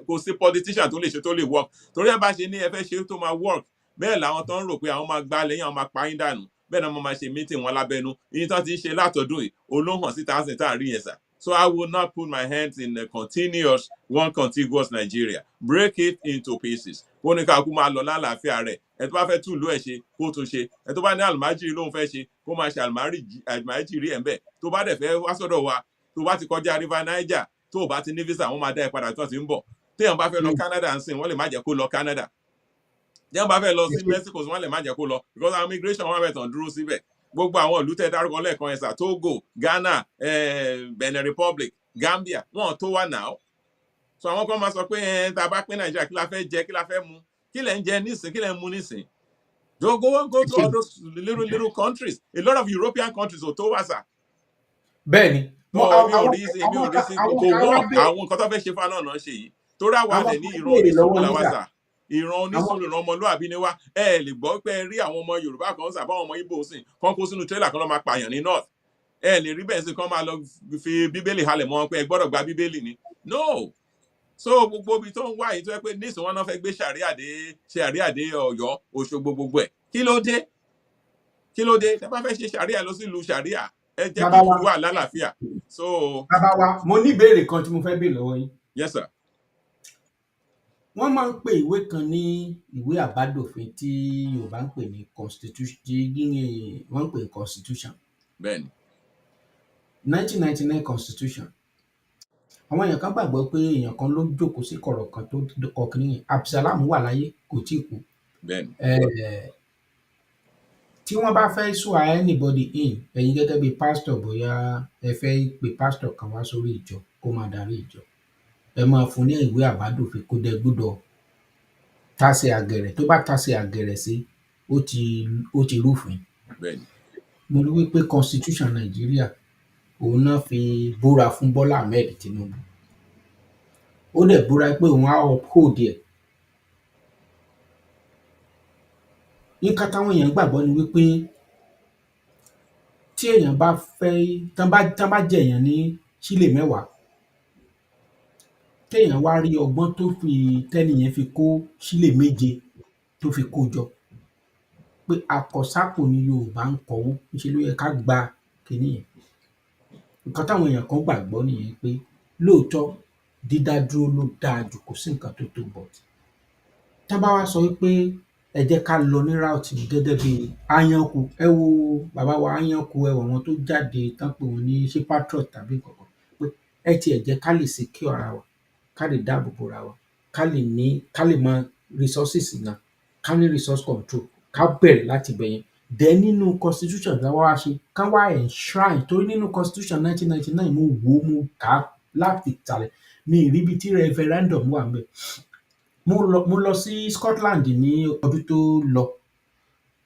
kò sí politician tó lè ṣe tó lè work torí ẹ bá ṣe ní ẹ fẹ́ ṣe tó máa work bẹ́ẹ̀ làwọn tó ń rò pé àwọn máa gbá lẹ́yìn àwọn máa pa yín dànù bẹ́ẹ̀ náà wọ́n máa ṣe meeting wọn lábẹ́nú yín tán ti ń ṣe látọ̀dún yìí olóhàn sí tàǹsìn tá à rí yẹn sir. So I will not put my hands in a continuous, one contiguous Nigeria. Break it into pieces. Kó ní ká kú máa lọ lálàáfíà rẹ̀. Ẹ tó bá fẹ́ tún ìlú ẹ̀ ṣe, kó tún ṣe. Ẹ tó bá ní àlùmájìrì lóun fẹ́ ṣe, kó máa ṣe àlùmájìrì ẹ̀ ń bẹ̀. Tó bá dẹ̀ fẹ́ wá sọ́dọ̀ wa, tó bá ti kọjá River Niger, tó bá ti ní visa, wọ́n máa dá ẹ padà tó ti ń bọ̀. Téèyàn bá fẹ́ lọ Canada ń sìn, wọ́n lè má jẹ́ kó lọ Canada. Téèyàn bá fẹ́ lọ sí Mexico, wọ́n lè má jẹ́ kó lọ. Because our immigration wọn bẹ̀ tàn dúró síbẹ̀. Gbogbo àwọn ìlú tẹ́ dárúkọ lẹ́ẹ̀kan ẹ̀sà Togo, Ghana, Benin Republic, Gambia wọn tó wà náà so àwọn kan máa sọ pé tá a bá pín Nàìjíríà kí la fẹ́ jẹ kí la fẹ́ mu kí lẹ ń jẹ nísìn kí lẹ ń mu nísìn go to all those little countries a lot of European countries ò tó wà sà. Bẹ́ẹ̀ni èmi ò rí sí kò wọ́n àwọn nǹkan tó fẹ́ ṣe fáwọn náà ṣe yìí torí àwa dẹ̀ ní ìran onísùúrù làwa sà ìran onísùúrù ìran ọmọlúwàbí ni wá ẹ lè gbọ́ pé rí àwọn ọmọ Yorùbá kan sà báwọn ọmọ Ìgbò sìn kán kó sínú trailer kan lọ́ máa pààyàn ní north ẹ lè rí bẹ́ẹ̀ sí kán máa lọ fi bíbélì halẹ̀ mọ́ pé ẹ gbọ́dọ̀ gba bíbélì ni no so gbogbo ibi tó ń wá yìí tó yẹ pé nísìnyí wọn náà fẹ́ gbé ṣàríà dé Ọ̀yọ́ Òṣogbo gbogbo ẹ̀ kí ló dé tẹ́ bá fẹ́ ṣe ṣàríà lọ sí ìlú ṣàríà ẹ jẹ́ kí ìlú wà lálàáfíà so. bàbá wa mo ní ìbéèrè kan tí mo fẹ́ béèrè lọ́wọ́ yín. Yes sir. Wọ́n máa ń pe ìwé kan ní ìwé àbádòfin tí Yorùbá ń pè ní constitution wọ́n ń pè ní constitution. Bẹ́ẹ̀ni. 1999 constitution àwọn èèyàn kan gbàgbọ́ pé èèyàn kan ló jókòó sí kọ̀rọ̀ kan tó kọ kínní Abdulsalam wà láyé kò tí ì kú. Bẹ́ẹ̀ni. Tí wọ́n bá fẹ́ swear anybody in ẹ̀yin gẹ́gẹ́ bí pastor bóyá ẹ fẹ́ pe pastor kan wá sórí ìjọ kó máa darí ìjọ ẹ máa fún ní ìwé àbádòfin kó dẹ gbọ́dọ̀ tàsé àgẹ̀rẹ̀ tó bá tàsé àgẹ̀rẹ̀ sí ó ti rúfin. Bẹ́ẹ̀ni. Mo rí wípé constitution Nàìjíríà òun náà fi búra fún Bọ́lá Ahmed Tinubu ó dẹ̀ búra pé òun á uphold ẹ̀. Nǹkan táwọn èèyàn gbàgbọ́ ni wípé tí èèyàn bá fẹ́ tán bá jẹ èèyàn ní sílè 10 téèyàn wá rí ọgbọ́n tó fi tẹ́nìyẹn fi kó sílè 7 tó fi kó jọ pé akọsápò ni Yorùbá ń kọwó, ńṣe ló yẹ ká gba kinní yẹn. Nǹkan táwọn èèyàn kan gbàgbọ́ nìyẹn pé lóòótọ́ dídá dúró ló dáa jù, kò sí nǹkan tó tó, but tán bá wá sọ wí pé ẹ jẹ́ ká lọ ní route yìí gẹ́gẹ́ bí Ayanku, ẹ wo bàbá wa Ayanku, ẹ wò àwọn tó jáde tán pè wọ́n ní ṣé patriot tàbí nǹkan kan, pé ẹ tiẹ̀ jẹ́ ká lè secure ara wa, ká lè dáàbò bo ara wa, ká lè mọ resources náà, ká ní resource control, ká bẹ̀rẹ̀ láti ibẹ̀ yẹn. Then nínú constitution tá wá ṣe, ká wá enshrine, torí nínú constitution 1999 mo wò ó, mo kà á láti ìsàlẹ̀, mi ì ríbi tí referendum wà ńbẹ̀. Mo lọ sí Scotland ní ọdún tó lọ.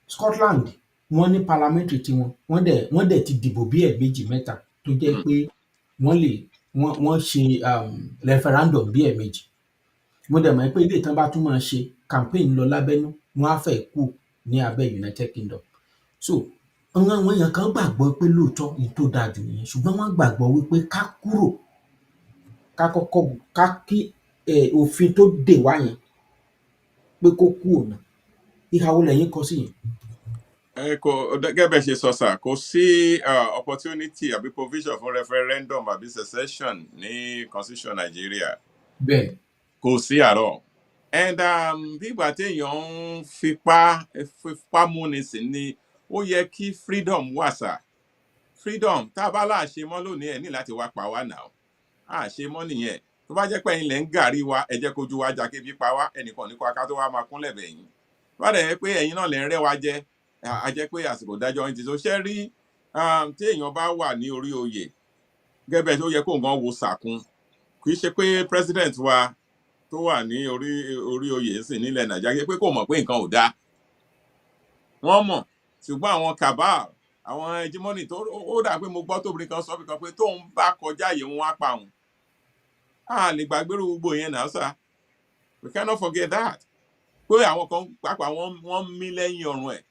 Scotland wọ́n ní parliamentary tiwọn, wọ́n dẹ̀ ti dìbò bí ẹ̀ẹ̀mejì mẹ́ta tó jẹ́ pé wọ́n ṣe referendum bí ẹ̀ẹ̀mejì. Mo dẹ̀ mọ̀ pé eléyìí tán bá tún máa ṣe campaign lọ lábẹ́nú, wọ́n á fẹ́ẹ̀ kúrò ní abẹ́ United Kingdom. So àwọn èèyàn kan gbàgbọ́ pé lóòótọ́ ohun tó dáa jù nìyẹn, ṣùgbọ́n wọ́n gbàgbọ́ wípé ká kúrò, kí òfin tó dè wá yẹn pé kó kúrò ná. Ìhà wo lẹ̀yin kọ sí yẹn? Gẹ́gẹ́ bẹ́ẹ̀ ṣe sọ sà, kò sí opportunity àbí provision fún referendum àbí secession ní constitution Nàìjíríà. Bẹ́ẹ̀. Kò sí àárọ̀. And bí ìgbà téèyàn ń fipá múni sí ni, ó yẹ kí freedom wà sà. Freedom tá a bá láà ṣe mọ́ lónìí, ẹ̀ ní láti wá pa wá náà. À ṣe mọ́ nìyẹn. Tó bá jẹ́ pé ẹ̀yin lẹ̀ ń gàrí wa, ẹ jẹ́ kójú wa já kébi pa wá, ẹnìkan ní ká tó wá máa kúnlẹ̀ bẹ̀yìn. Bá dẹ̀ yẹ pé ẹ̀yin náà lẹ̀ ń rẹ́ wa jẹ, a jẹ́ pé àsìkò dájọ́ yín ti tó. Ṣé rí tí èèyàn bá wà ní orí oyè, gẹ́gẹ́ bẹ́ẹ̀ tó yẹ kó nǹkan wo sàkún. Kì í ṣe pé president wa tó wà ní orí oyè sì nílẹ̀ Nàìjíríà pé kò mọ̀ pé nǹkan ò dáa. Wọ́n mọ̀, ṣùgbọ́n àwọn cabal, àwọn hegemony tó ó dà pé mo gbọ́ tóbìnrin kan sọ bí kan pé tóun bá kọjá àyè wọn á pa òun. A lè gbàgbérù gbogbo yẹn náà sà. We cannot forget that. Pé àwọn kan pàápàá wọ́n mí lẹ́yìn ọ̀run ẹ̀.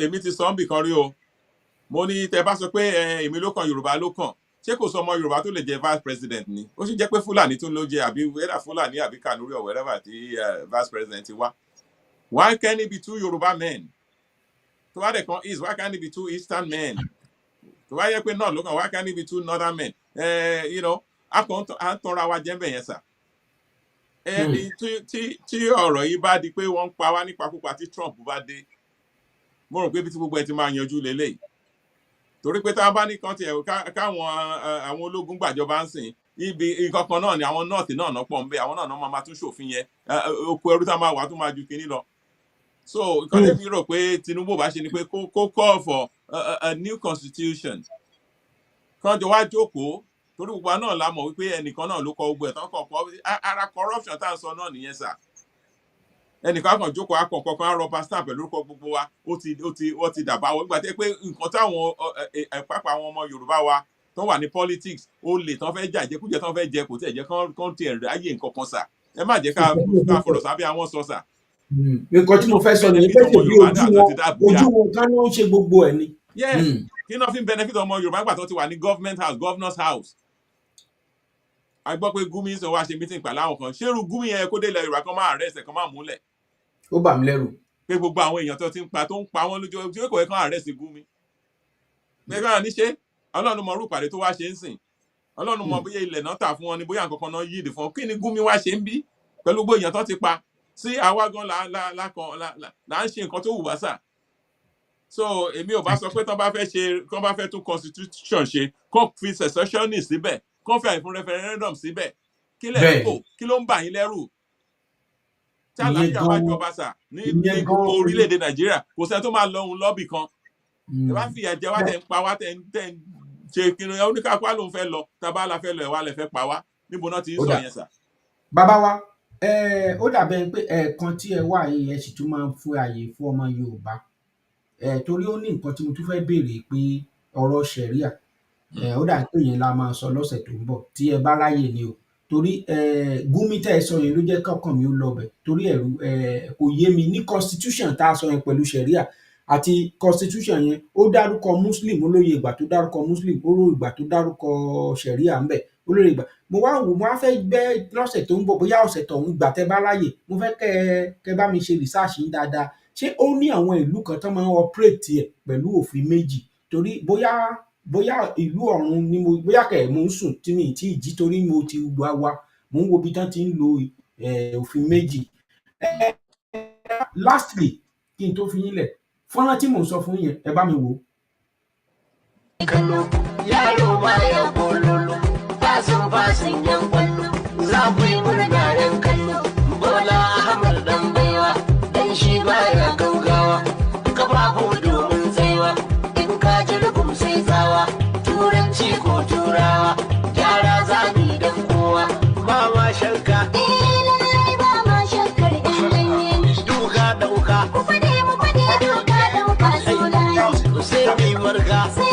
Èmi ti sọ ń bì kan rí o. Mo ní tẹ bá sọ pé èmi ló kàn, Yorùbá ló kàn. Ṣé kò sọ ọmọ Yorùbá tó lè jẹ vice president ni? Ó sì jẹ́ pé Fúlàní tó ló jẹ, àbí whether Fúlàní àbí Kanuri or wherever tí vice president ti wá. Why can't it be two Yorùbá men? Tó bá dẹ̀ kan East, why can't it be two Eastern men? Tó bá yẹ pé North ló kàn, why can't it be two Northern men? À ń tanra wa jẹ́ ń bẹ̀ yẹn sà. Tí ọ̀rọ̀ yìí bá di pé wọ́n ń pa wá nípakúpa tí Trump bá dé, mo rò pé bí tí gbogbo ẹ ti máa yanjú lélẹ̀. Torí pé tá a bá ní kan tiẹ̀ káwọn àwọn ológun gbàjọba ń sìn, ibi ìkankan náà ni àwọn North náà náà pọ̀ ń bẹ, àwọn náà máa tún ṣòfin yẹn, oko ẹrú tá a máa wà tó máa ju kinní lọ. So nǹkan tẹ́mi rò pé Tinubu bá ṣe ni pé kó call for a new constitution. Kán jọ wá jókòó, torí gbogbo náà la mọ̀ wípé ẹnìkan náà ló kọ gbogbo ẹ̀ tán kọ̀ọ̀kan. Ara corruption tá à ń sọ náà nìyẹn sà. Ẹnìkan kan jókòó akọ̀ọ̀kan kan rọba stamp pẹ̀lú orúkọ gbogbo wa, ó ti dàbá wọ́n. Nígbà tí pé nǹkan táwọn pápá àwọn ọmọ Yorùbá wa tó wà ní politics, ó lè tán fẹ́ jà, ìjẹkújẹ tán fẹ́ jẹ, kò tẹ̀ jẹ́ kán tiẹ̀ ráyè nǹkan kan sà. Ẹ má jẹ́ ká fọ̀rọ̀ sábẹ́ àwọn sọ sà. Nǹkan tí mo fẹ́ sọ nìyẹn pé ṣèbí ojú wọn ká ló ń ṣe gbogbo ẹ̀ ni. Yes, kí náà fi ń benefit ọmọ Yorùbá nígbà tó ti wà ní government house, governor's house. A gbọ́ pé Gumi sọ wá ṣe meeting pẹ̀lú àwọn kan. Ṣérú Gumi yẹn kó dé ilẹ̀ Yorùbá kan máa arrest ẹ̀, kan máa múlẹ̀. Ó bà mí lẹ́rù. Pé gbogbo àwọn èèyàn tó ń pa wọ́n lójú, tí kò yẹ kán arrest Gumi. Pé káà ní ṣe, Ọlọ́run mọ irú ìpàdé tó wá ṣe ń sìn. Ọlọ́run mọ bóyá ilẹ̀ náà tà fún wọn ni, bóyá nǹkan kan náà yíìdì fún wọn. Kí ni Gumi wá ṣe ń bí pẹ̀lú gbogbo èèyàn tó ti pa? Sí àwa gan là ń ṣe nǹkan tó wù wá sà. So èmi ò bá sọ pé tán bá fẹ́ tún constitution ṣe, kán fi secessionist síbẹ̀, kán fi àyè fún referendum síbẹ̀. Kí lẹ̀ ń kò? Kí ló ń bà yín lẹ́rù? Tí àlàáfíà bá jọba sà ní gbogbo orílẹ̀-èdè Nàìjíríà, kò sẹ́ni tó máa lọ ohun lọ́bì kan. Ẹ bá fìyà jẹ wá, tẹ̀ ń pa wá, tẹ̀ ń ṣe kiri, oníkàkú wa ló ń fẹ́ lọ, tábà la fẹ́ lọ ẹ̀ wá lẹ̀ fẹ́ pa wá. Níbo náà ti ń sọ yẹn sà? Bàbá wa, ó dàbẹ̀ pé ẹ̀ẹ̀kan tí ẹ wà yìí, ẹ sì tún máa ń fún àyè fún ọmọ Yorùbá. Torí ó ní nǹkan tí mo tún fẹ́ béèrè pé ọ̀rọ̀ ṣẹ̀ríà, ó dà pé yẹn la máa sọ lọ́sẹ̀ tó ń bọ̀ tí ẹ bá ráyè ni o. Torí Gumi tẹ́ ẹ sọ yẹn ló jẹ́ kọ́kàn mi ó lọ bẹ̀, torí ẹ̀rù kò yé mi ní constitution tá a sọ yẹn pẹ̀lú ṣẹ̀ríà àti constitution yẹn. Ó dárúkọ Muslim, olóye ìgbà tó dárúkọ Muslim, ó lóye ìgbà tó dárúkọ ṣẹ̀ríà ń bẹ̀, olóye ìgbà. Mo wá fẹ́ gbẹ́ lọ́sẹ̀ tó ń bọ̀, bóyá ọ̀sẹ̀ tọ̀hún ìgbà tẹ́ bá ráyè, mo fẹ́ kẹ́ bá mi ṣe research yín dáadáa. ṣé ó ní àwọn ìlú kan tó máa ń operate ẹ̀ pẹ̀lú òfin méjì torí bóyá ìlú ọ̀run ni mo bóyá kẹ̀ mo ń sùn tí mi tí ì jí torí mo ti wá mo ń wo ibi tán ti ń lo òfin méjì. Lastly kí n tó fi yín lẹ̀ fọ́nrán tí mò ń sọ fún yín ẹ bá mi wò ó. Kallo yaro baya bololo fasin yan kwallo za ku yi murna yan kallo Bola Ahmad dan baiwa dan shi baya gaugawa kafafu domin tsaiwa in ka ji rugum sai tsawa turanci ko turawa gyara zami dan kowa ba ma shakka lallai ba ma shakkar in duka dauka ku fade mu fade duka dauka so sai mai marga sai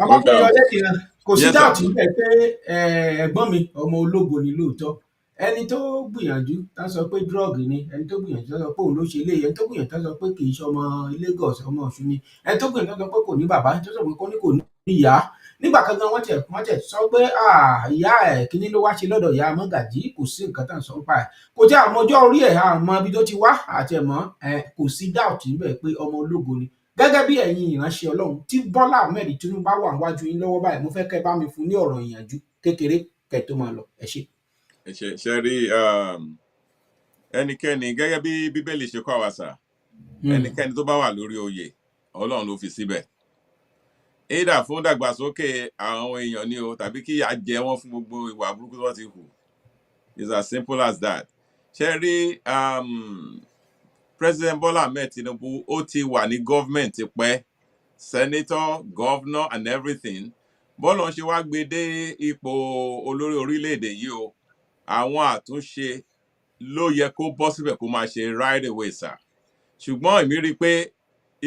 bàbá mi yọ lẹ́kìnrin kò sí dáàtì níbẹ̀ pé ẹ̀gbọ́n mi ọmọ ológo ni lóòótọ́ ẹni tó gbìyànjú tá sọ pé drug ni ẹni tó gbìyànjú tá sọ pé òun ló ṣe eléyìí ẹni tó gbìyànjú tá sọ pé kì í ṣe ọmọ Lagos ọmọ Ọ̀ṣun ni ẹni tó gbìyànjú tá sọ pé kò ní bàbá ẹni tó sọ pé kò ní ìyá nígbà kan gan wọ́n tẹ̀ sọ pé ìyá ẹ̀ kíní ló wá ṣe lọ́dọ̀ ìyá Mọ́gàjí kò sí nǹkan tá à ń sọ nípa ẹ̀ kò jẹ́ àmọ́jọ́ orí ẹ̀ àmọ́ ibi tó ti wá àtẹ̀mọ́ kò sí dáàtì níbẹ̀ pé ọmọ ológo ni gẹ́gẹ́ bí ẹ̀yin ìránṣẹ́ Ọlọ́run tí Bọ́lá Ahmed Tinubu bá wà níwájú yín lọ́wọ́ báyìí mo fẹ́ kẹ́ bá mi fún ní ọ̀rọ̀ ìyànjú kékeré kẹ́ tó máa lọ ẹ ṣé. ṣe rí ẹnikẹ́ni gẹ́gẹ́ bí Bíbélì ṣe kọ́ wa sà ẹnikẹ́ni tó bá wà lórí oyè Ọlọ́run ló fi síbẹ̀ ìdá fún dàgbàsókè àwọn èèyàn ni o tàbí kí ìyà jẹ wọ́n fún gbogbo ìwà burúkú tó ti hù it's as simple as that. ṣe rí President Bola Ahmed Tinubu ó ti wà ní government tipẹ́ senator governor and everything bọ́lá ń ṣe wá gbé dé ipò olórí orílẹ̀-èdè yìí o àwọn àtúnṣe ló yẹ kó bọ́ síbẹ̀ kó máa ṣe right away sir ṣùgbọ́n èmi rí i pé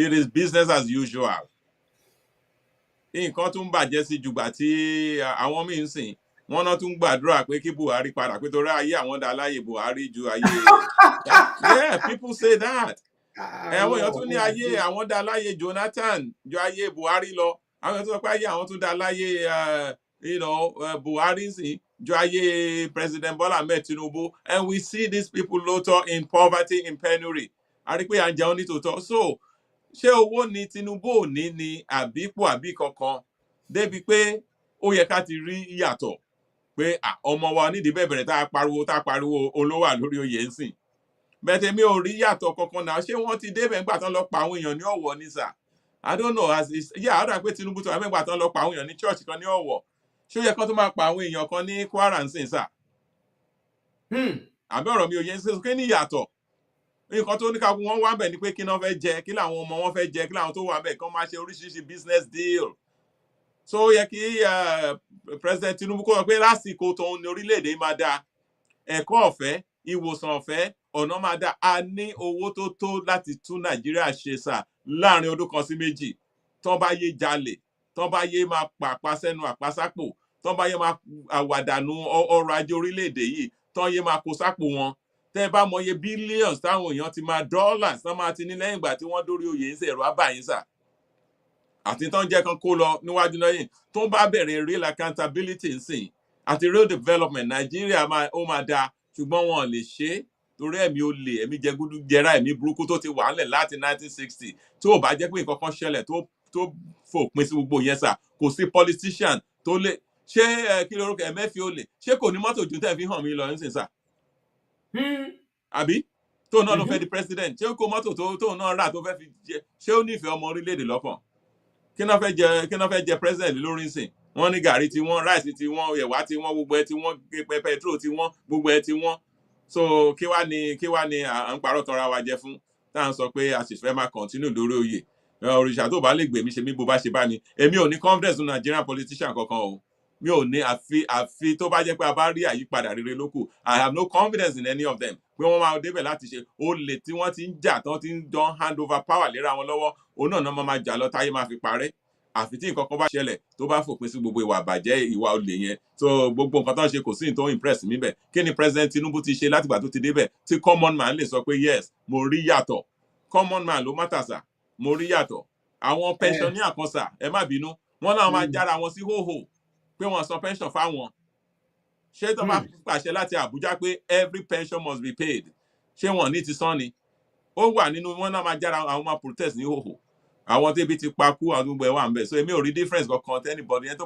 it is business as usual nǹkan tún bàjẹ́ sí jùgbà tí àwọn míì ń sìn wọ́n náà tún gbàdúrà pé kí Buhari padà pé torí ayé àwọn dá láyé Buhari ju ayé yeah people say that àwọn èèyàn tún ní ayé àwọn dá láyé Jonathan ju ayé Buhari lọ àwọn èèyàn tún sọ pé ayé àwọn tún dá láyé Buhari sìn ju ayé President Bola Ahmed Tinubu and we see these people later in poverty in penury a rí pé à ń jẹun ní tòótọ́ so ṣé owó ni Tinubu ò ní ni àbípò àbí kankan débi pé ó yẹ ká ti rí ìyàtọ̀ pé ọmọ wa nídìí bẹ̀bẹ̀rẹ̀ tá a pariwo olówó lórí oyè ń sìn bẹ́ẹ̀ mi ò rí yàtọ̀ kankan náà ṣé wọ́n ti débẹ̀ ńgbà tán lọ pa àwọn èèyàn ní Ọ̀wọ̀ ní sà I don't know as is àdá pé Tinubu tó wà mẹ́gbà tán lọ pa àwọn èèyàn ní church kan ní Ọ̀wọ̀ ṣé ó yẹ kán tó máa pa àwọn èèyàn kan ní Kwara ń sìn sà àbí ọ̀rọ̀ mi ò yẹ ń kí ní ìyàtọ̀ nǹkan tó ní ká wọn wá bẹ̀ ni pé kí náà fẹ́ jẹ kí làwọn ọmọ wọn fẹ́ jẹ kí làwọn tó wà bẹ̀ kán máa ṣe oríṣiríṣi business deal so ó yẹ kí President Tinubu kó sọ pé lásìkò tóun ní orílẹ̀-èdè máa dáa ẹ̀kọ́ ọ̀fẹ́ ìwòsàn ọ̀fẹ́ ọ̀nà máa dáa a ní owó tó tó láti tún Nàìjíríà ṣe sà láàrin ọdún kan sí méjì tán bá yé jalè tán bá yé máa pàpà sẹ́nu àpásápò tán bá yé máa àwàdànù ọrọ̀ ajé orílẹ̀-èdè yìí tán yé máa kó sápò wọn tẹ́ bá mọye billions táwọn èèyàn ti máa dollars tán máa ti ní lẹ́yìn ìgbà tí wọ́n dórí oyè ń ṣe ẹ̀rọ àbáyín sà àti tán jẹ́ kan kó lọ níwájú lẹ́yìn tó bá bẹ̀rẹ̀ real accountability ń sìn àti real development Nàìjíríà ó máa da ṣùgbọ́n wọn lè ṣe é torí ẹ̀mí olè ẹ̀mí jẹgúdú jẹrá ẹ̀mí burúkú tó ti wà ńlẹ̀ láti 1960 tó ò bá jẹ́ pé nǹkan kan ṣẹlẹ̀ tó fòpin sí gbogbo yẹn sà kò sí politician tó lè ṣé kí lórúkọ ẹ̀mẹ́fì olè ṣé kò ní mọ́tò ju tẹ́ fi hàn mí lọ ń sìn sà àbí tóun náà ló fẹ́ di president ṣé kó mọ́tò tóun náà rà tó fẹ́ fi jẹ ṣé ó nífẹ̀ẹ́ ọmọ orílẹ̀-èdè lọ́kàn kí náà fẹ́ jẹ president lórí nsìn wọ́n ní gàrí tí wọ́n ráìsì tí wọ́n ẹ̀wà tí wọ́n gbogbo ẹ̀ tí wọ́n petrol tí wọ́n gbogbo ẹ̀ tí wọ́n so kí wá ni à ń parọ́ tọra wa jẹ fún tá à ń sọ pé a sì fẹ́ máa continue lórí oyè òrìṣà tó bá lè gbèmí ṣe mí bó bá ṣe bá mi èmi ò ní confidence in Nigerian politician kankan o mi ò ní àfi tó bá jẹ́ pé a bá rí àyípadà rere lókù I have no confidence in any of them pé wọ́n máa débẹ̀ láti ṣe olè tí wọ́n ti ń jà tán ti ń dán hand over power léra wọn lọ́wọ́ òun náà máa jà lọ táyé máa fi parẹ́ àfi tí nǹkan kan bá ṣẹlẹ̀ tó bá fòpin sí gbogbo ìwà àbàjẹ́ ìwà olè yẹn so gbogbo nǹkan tó ń ṣe kò sí ní tó impress mi bẹ̀ kí ni president Tinubu ti ṣe látìgbà tó ti débẹ̀ tí common man lè sọ pé yes mo rí yàtọ̀ common man ló mátà sà mo rí yàtọ̀ àwọn pensioner kan sà ẹ má bínú wọn náà máa jára wọn sí hóhò pé wọn san pension fáwọn ṣé tó bá pàṣẹ láti Àbújá pé every pension must be paid ṣé wọn ní ti san ni ó wà nínú wọn náà máa jára àwọn máa protest ní hóhò àwọn tẹ́bi ti pa kú àwọn gbogbo ẹ̀ wà ń bẹ̀ so èmi ò rí difference kankan tẹ́ anybody ẹni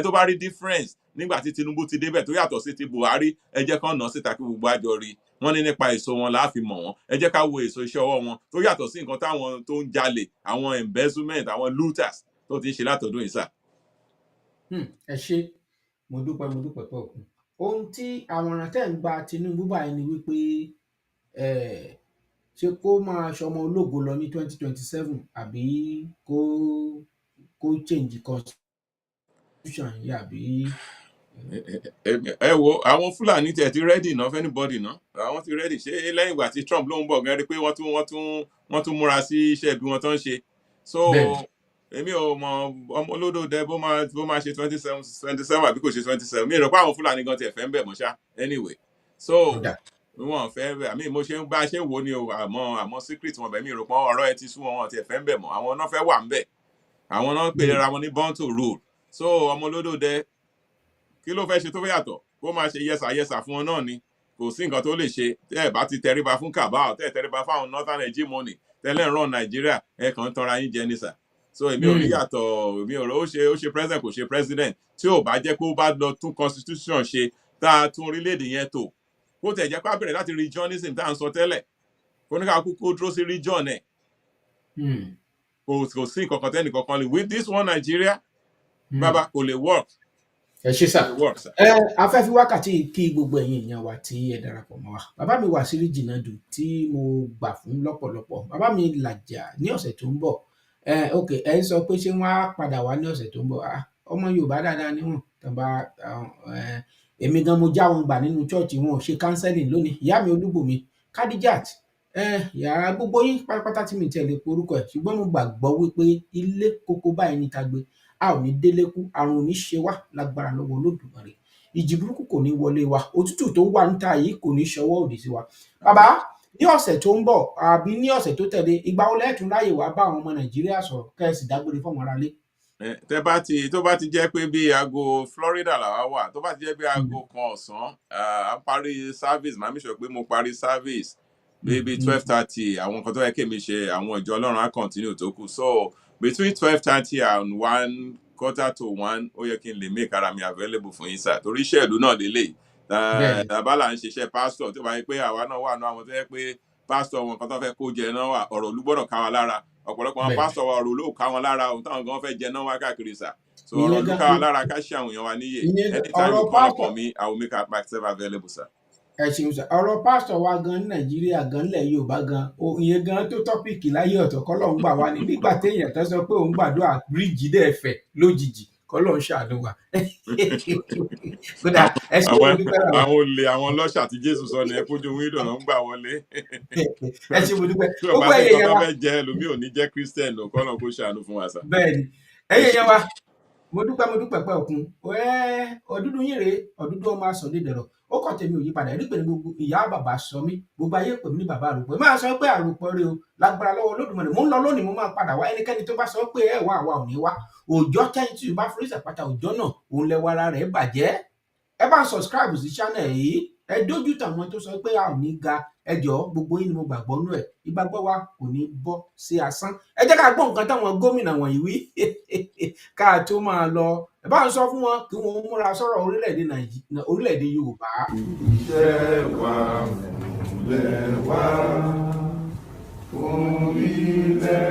tó bá rí difference nígbà tí Tinubu ti débẹ̀ tó yàtọ̀ sí ti Buhari ẹ jẹ́ kán nà síta kí gbogbo àjọ rí wọ́n ní nípa èso wọn la fi mọ̀ wọ́n ẹ jẹ́ ká wo èso iṣẹ́ ọwọ́ wọn tó yàtọ̀ sí nǹkan táwọn tó ń jalè àwọn embezzlement àwọn looters tó ti ń ṣe látọ̀dún yìí sà. ẹ ṣé mo dúpẹ́ pẹ́ òkun ohun tí àmọ̀ràn tẹ́ ń gba Tinubu báyìí ni wípé ṣé kó máa ṣọmọ ológo lọ ní 2027 àbí kó change constitution yìí àbí. ẹ wo àwọn Fúlàní tẹ̀ ti ready ná anybody ná àwọn ti ready ṣé lẹ́yìn ìgbà tí Trump ló ń bọ̀ gan rí pé wọ́n tún múra sí iṣẹ́ bí wọ́n tán ṣe so èmi ò mọ ọmọ olódò dẹ bó máa ṣe 27 àbí kò ṣe 27 mi rò pé àwọn Fúlàní gan tiẹ̀ fẹ́ ń bẹ̀ mọ́ ṣá anyway so wọn fẹ́ bẹ̀ àmì mo ṣe ń bá ṣe ń wo ni o àmọ́ secret wọn bẹ̀ mi rò pé ọ̀rọ̀ ẹ ti sú wọn tiẹ̀ fẹ́ ń bẹ̀ mọ́ àwọn náà fẹ́ wà ń bẹ̀ àwọn náà pè ra wọn ní born to rule so ọmọ olódò dẹ kí ló fẹ́ ṣe tó fẹ́ yàtọ̀ kó máa ṣe yẹsà fún wọn náà ni kò sí nǹkan tó lè ṣe tẹ́ ẹ̀ bá ti tẹríba fún Kabal tẹ́ ẹ̀ tẹríba fáwọn northern hegemony tẹ́lẹ̀ ń ràn Nàìjíríà ẹ̀ kàn ń tanra yín jẹ ní sà so èmi ò rí yàtọ̀ èmi ò rò ó ṣe president kò ṣe president tí ò bá jẹ́ pé ó bá lọ tún constitution ṣe tá a tún orílẹ̀-èdè yẹn tò kó tẹ̀ jẹ́ pé á bẹ̀rẹ̀ láti regionalism tá à ń sọ tẹ́lẹ̀ kó ní ká kúkú dúró sí region ẹ̀ kò sí nǹkan kan tẹ́nì kankan lè with this one Nigeria bàbá kò lè work. ẹ ṣé sà a fẹ́ fi wákàtí kí gbogbo ẹ̀yin èèyàn wa tí ẹ darapọ̀ mọ́ wa bàbá mi Wàsílì Jìnàdù tí mo gbà fún lọ́pọ̀lọpọ̀ bàbá mi làjà ní ọ̀sẹ̀ tó ń bọ̀ ok ẹ sọ pé ṣé wọ́n á padà wá ní ọ̀sẹ̀ tó ń bọ̀ ọmọ Yorùbá dáadáa níwọ̀n tàbá èmi gan mo já wọn gbà nínú chọ́ọ̀chì wọn ò ṣe counseling lónìí ìyá mi Olúbùnmi Kadijat yàrá gbogbo yín pátápátá tí mi tẹ̀lé porúkọ ẹ̀ ṣùgbọ́n mo gbàgbọ́ wípé ilé kókó báyìí ní tagbe a ò ní délé kú àrùn ò ní ṣe wá lágbára lọ́wọ́ Olódùmarè ìjì burúkú kò ní wọlé wa òtútù tó wà níta yìí kò ní ṣọwọ́ òdì sí wa bàbá ní ọ̀sẹ̀ tó ń bọ̀ àbí ní ọ̀sẹ̀ tó tẹ̀lé ìgbà wo lẹ́ẹ̀tún láyè wá bá àwọn ọmọ Nàìjíríà sọ̀rọ̀ kẹ́sì dágbére fún àwọn aráalé. tó bá ti jẹ́ pé bí aago Florida làwa wà tó bá ti jẹ́ bí aago kan ọ̀sán a parí service màá mi sọ pé mo parí service bíi 12:30 àwọn nǹkan tó yẹ kí mi ṣe àwọn ìjọ Ọlọ́run á continue tó kù so between 12:30 and 1:45 ó yẹ kí n lè make ara mi available fún yín sir torí iṣẹ́ ìlú náà lélẹ̀ tàbálà ń ṣiṣẹ́ pásítọ̀ tó bá yẹ pé àwa náà wà ní àwọn tó yẹ pé pásítọ̀ wọn kan tó fẹ́ kó jẹ náà wà ọ̀rọ̀ olú gbọ́dọ̀ ká wa lára ọ̀pọ̀lọpọ̀ àwọn pásítọ̀ wa ọ̀rọ̀ ló ká wọn lára ohun táwọn gan fẹ́ jẹ náà wá káàkiri sir so ọ̀rọ̀ olú ká wa lára ká ṣe àwọn èèyàn wa níyè anytime you call upon me I will make myself available sir. ẹ ṣeun sir ọ̀rọ̀ pásítọ̀ wa gan ní Nàìjíríà gan nílẹ̀ Yorùbá gan ìyẹn gan tó tọ́pìkì láyé ọ̀tọ̀ kọ́lọ́hún gbà wá ní nígbà téèyàn tó sọ pé òun gbàdúrà bíríìjì dẹ̀ fẹ̀ lójijì kọ́lọ́hún ṣàánú wa. àwọn olè àwọn ọlọ́ṣà tí Jésù sọ ni ẹ kójú wíńdò náà ń gbà wọlé. ẹ ṣe mo dúpẹ́ tí o bá ti kọ́ fẹ́ jẹ́ ẹlòmíì ò ní jẹ́ Christian ò kọ́nà kó ṣàánú fún wa sà. bẹ́ẹ̀ni ẹ̀yin yẹn wa mo dúpẹ́ pẹ́ òkun ọdúdú yín rèé ọdúdú ọmọ asọ̀dé dẹ̀rọ̀ ó kọ́ tèmi ò yí padà rí pé ní gbogbo ìyá bàbá sọ mí gbogbo ayé pè mí ní bàbá àròpọ̀ máa sọ pé àròpọ̀ rẹ o lágbára lọ́wọ́ Olódùmarè mò ń lọ lónìí mo máa padà wá ẹnikẹ́ni tó bá sọ pé ẹ wà àwa ò ní wá òòjọ́ tẹ́yìn tí o bá forí sàpàtà òòjọ́ náà òun lẹ́wọ́ ara rẹ̀ bàjẹ́ ẹ bá ń subscribe sí channel yìí ẹ dójú tàwọn tó sọ pé a ò ní ga ẹ jọ̀ọ́ gbogbo yín ni mo gbàgbọ́ nú ẹ̀ ìgbàgbọ́ wa kò ní bọ́ sí asán ẹ jẹ́ ká gbọ́ nǹkan táwọn gómìnà wọ̀nyí wí ká tó máa lọ ẹ bá ń sọ fún wọn kí wọn múra sọ̀rọ̀ orílẹ̀-èdè Yorùbá. iṣẹ́ wa múlẹ̀ wá fún ilẹ̀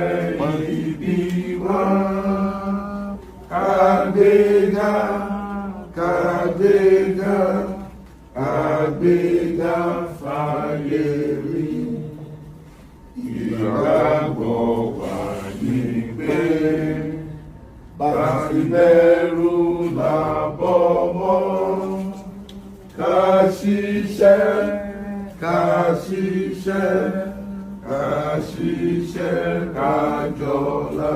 ìbí wa kàgbéga kàgbéga àgbéga fàyè rí ìgbàgbọ́ wa ní pé bàtìbẹ̀rù làbọ̀ mọ́ ká ṣiṣẹ́ ká ṣiṣẹ́ ká ṣiṣẹ́ ká jọlá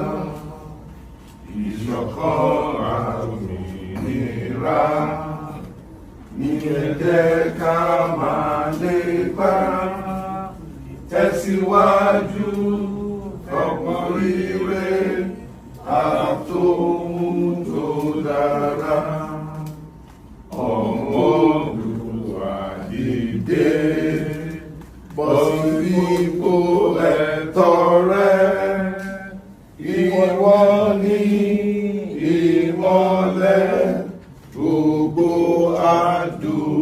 ìṣọ̀kan àmìnira ní ẹ jẹ́ ká máa lépa tẹ̀síwájú ọ̀pọ̀ ire àtòhun tó dára. Ọmọ Olúwa dìde bọ́ sí ipò ẹ̀tọ́ rẹ. Ìwọ ni ìmọ́lẹ̀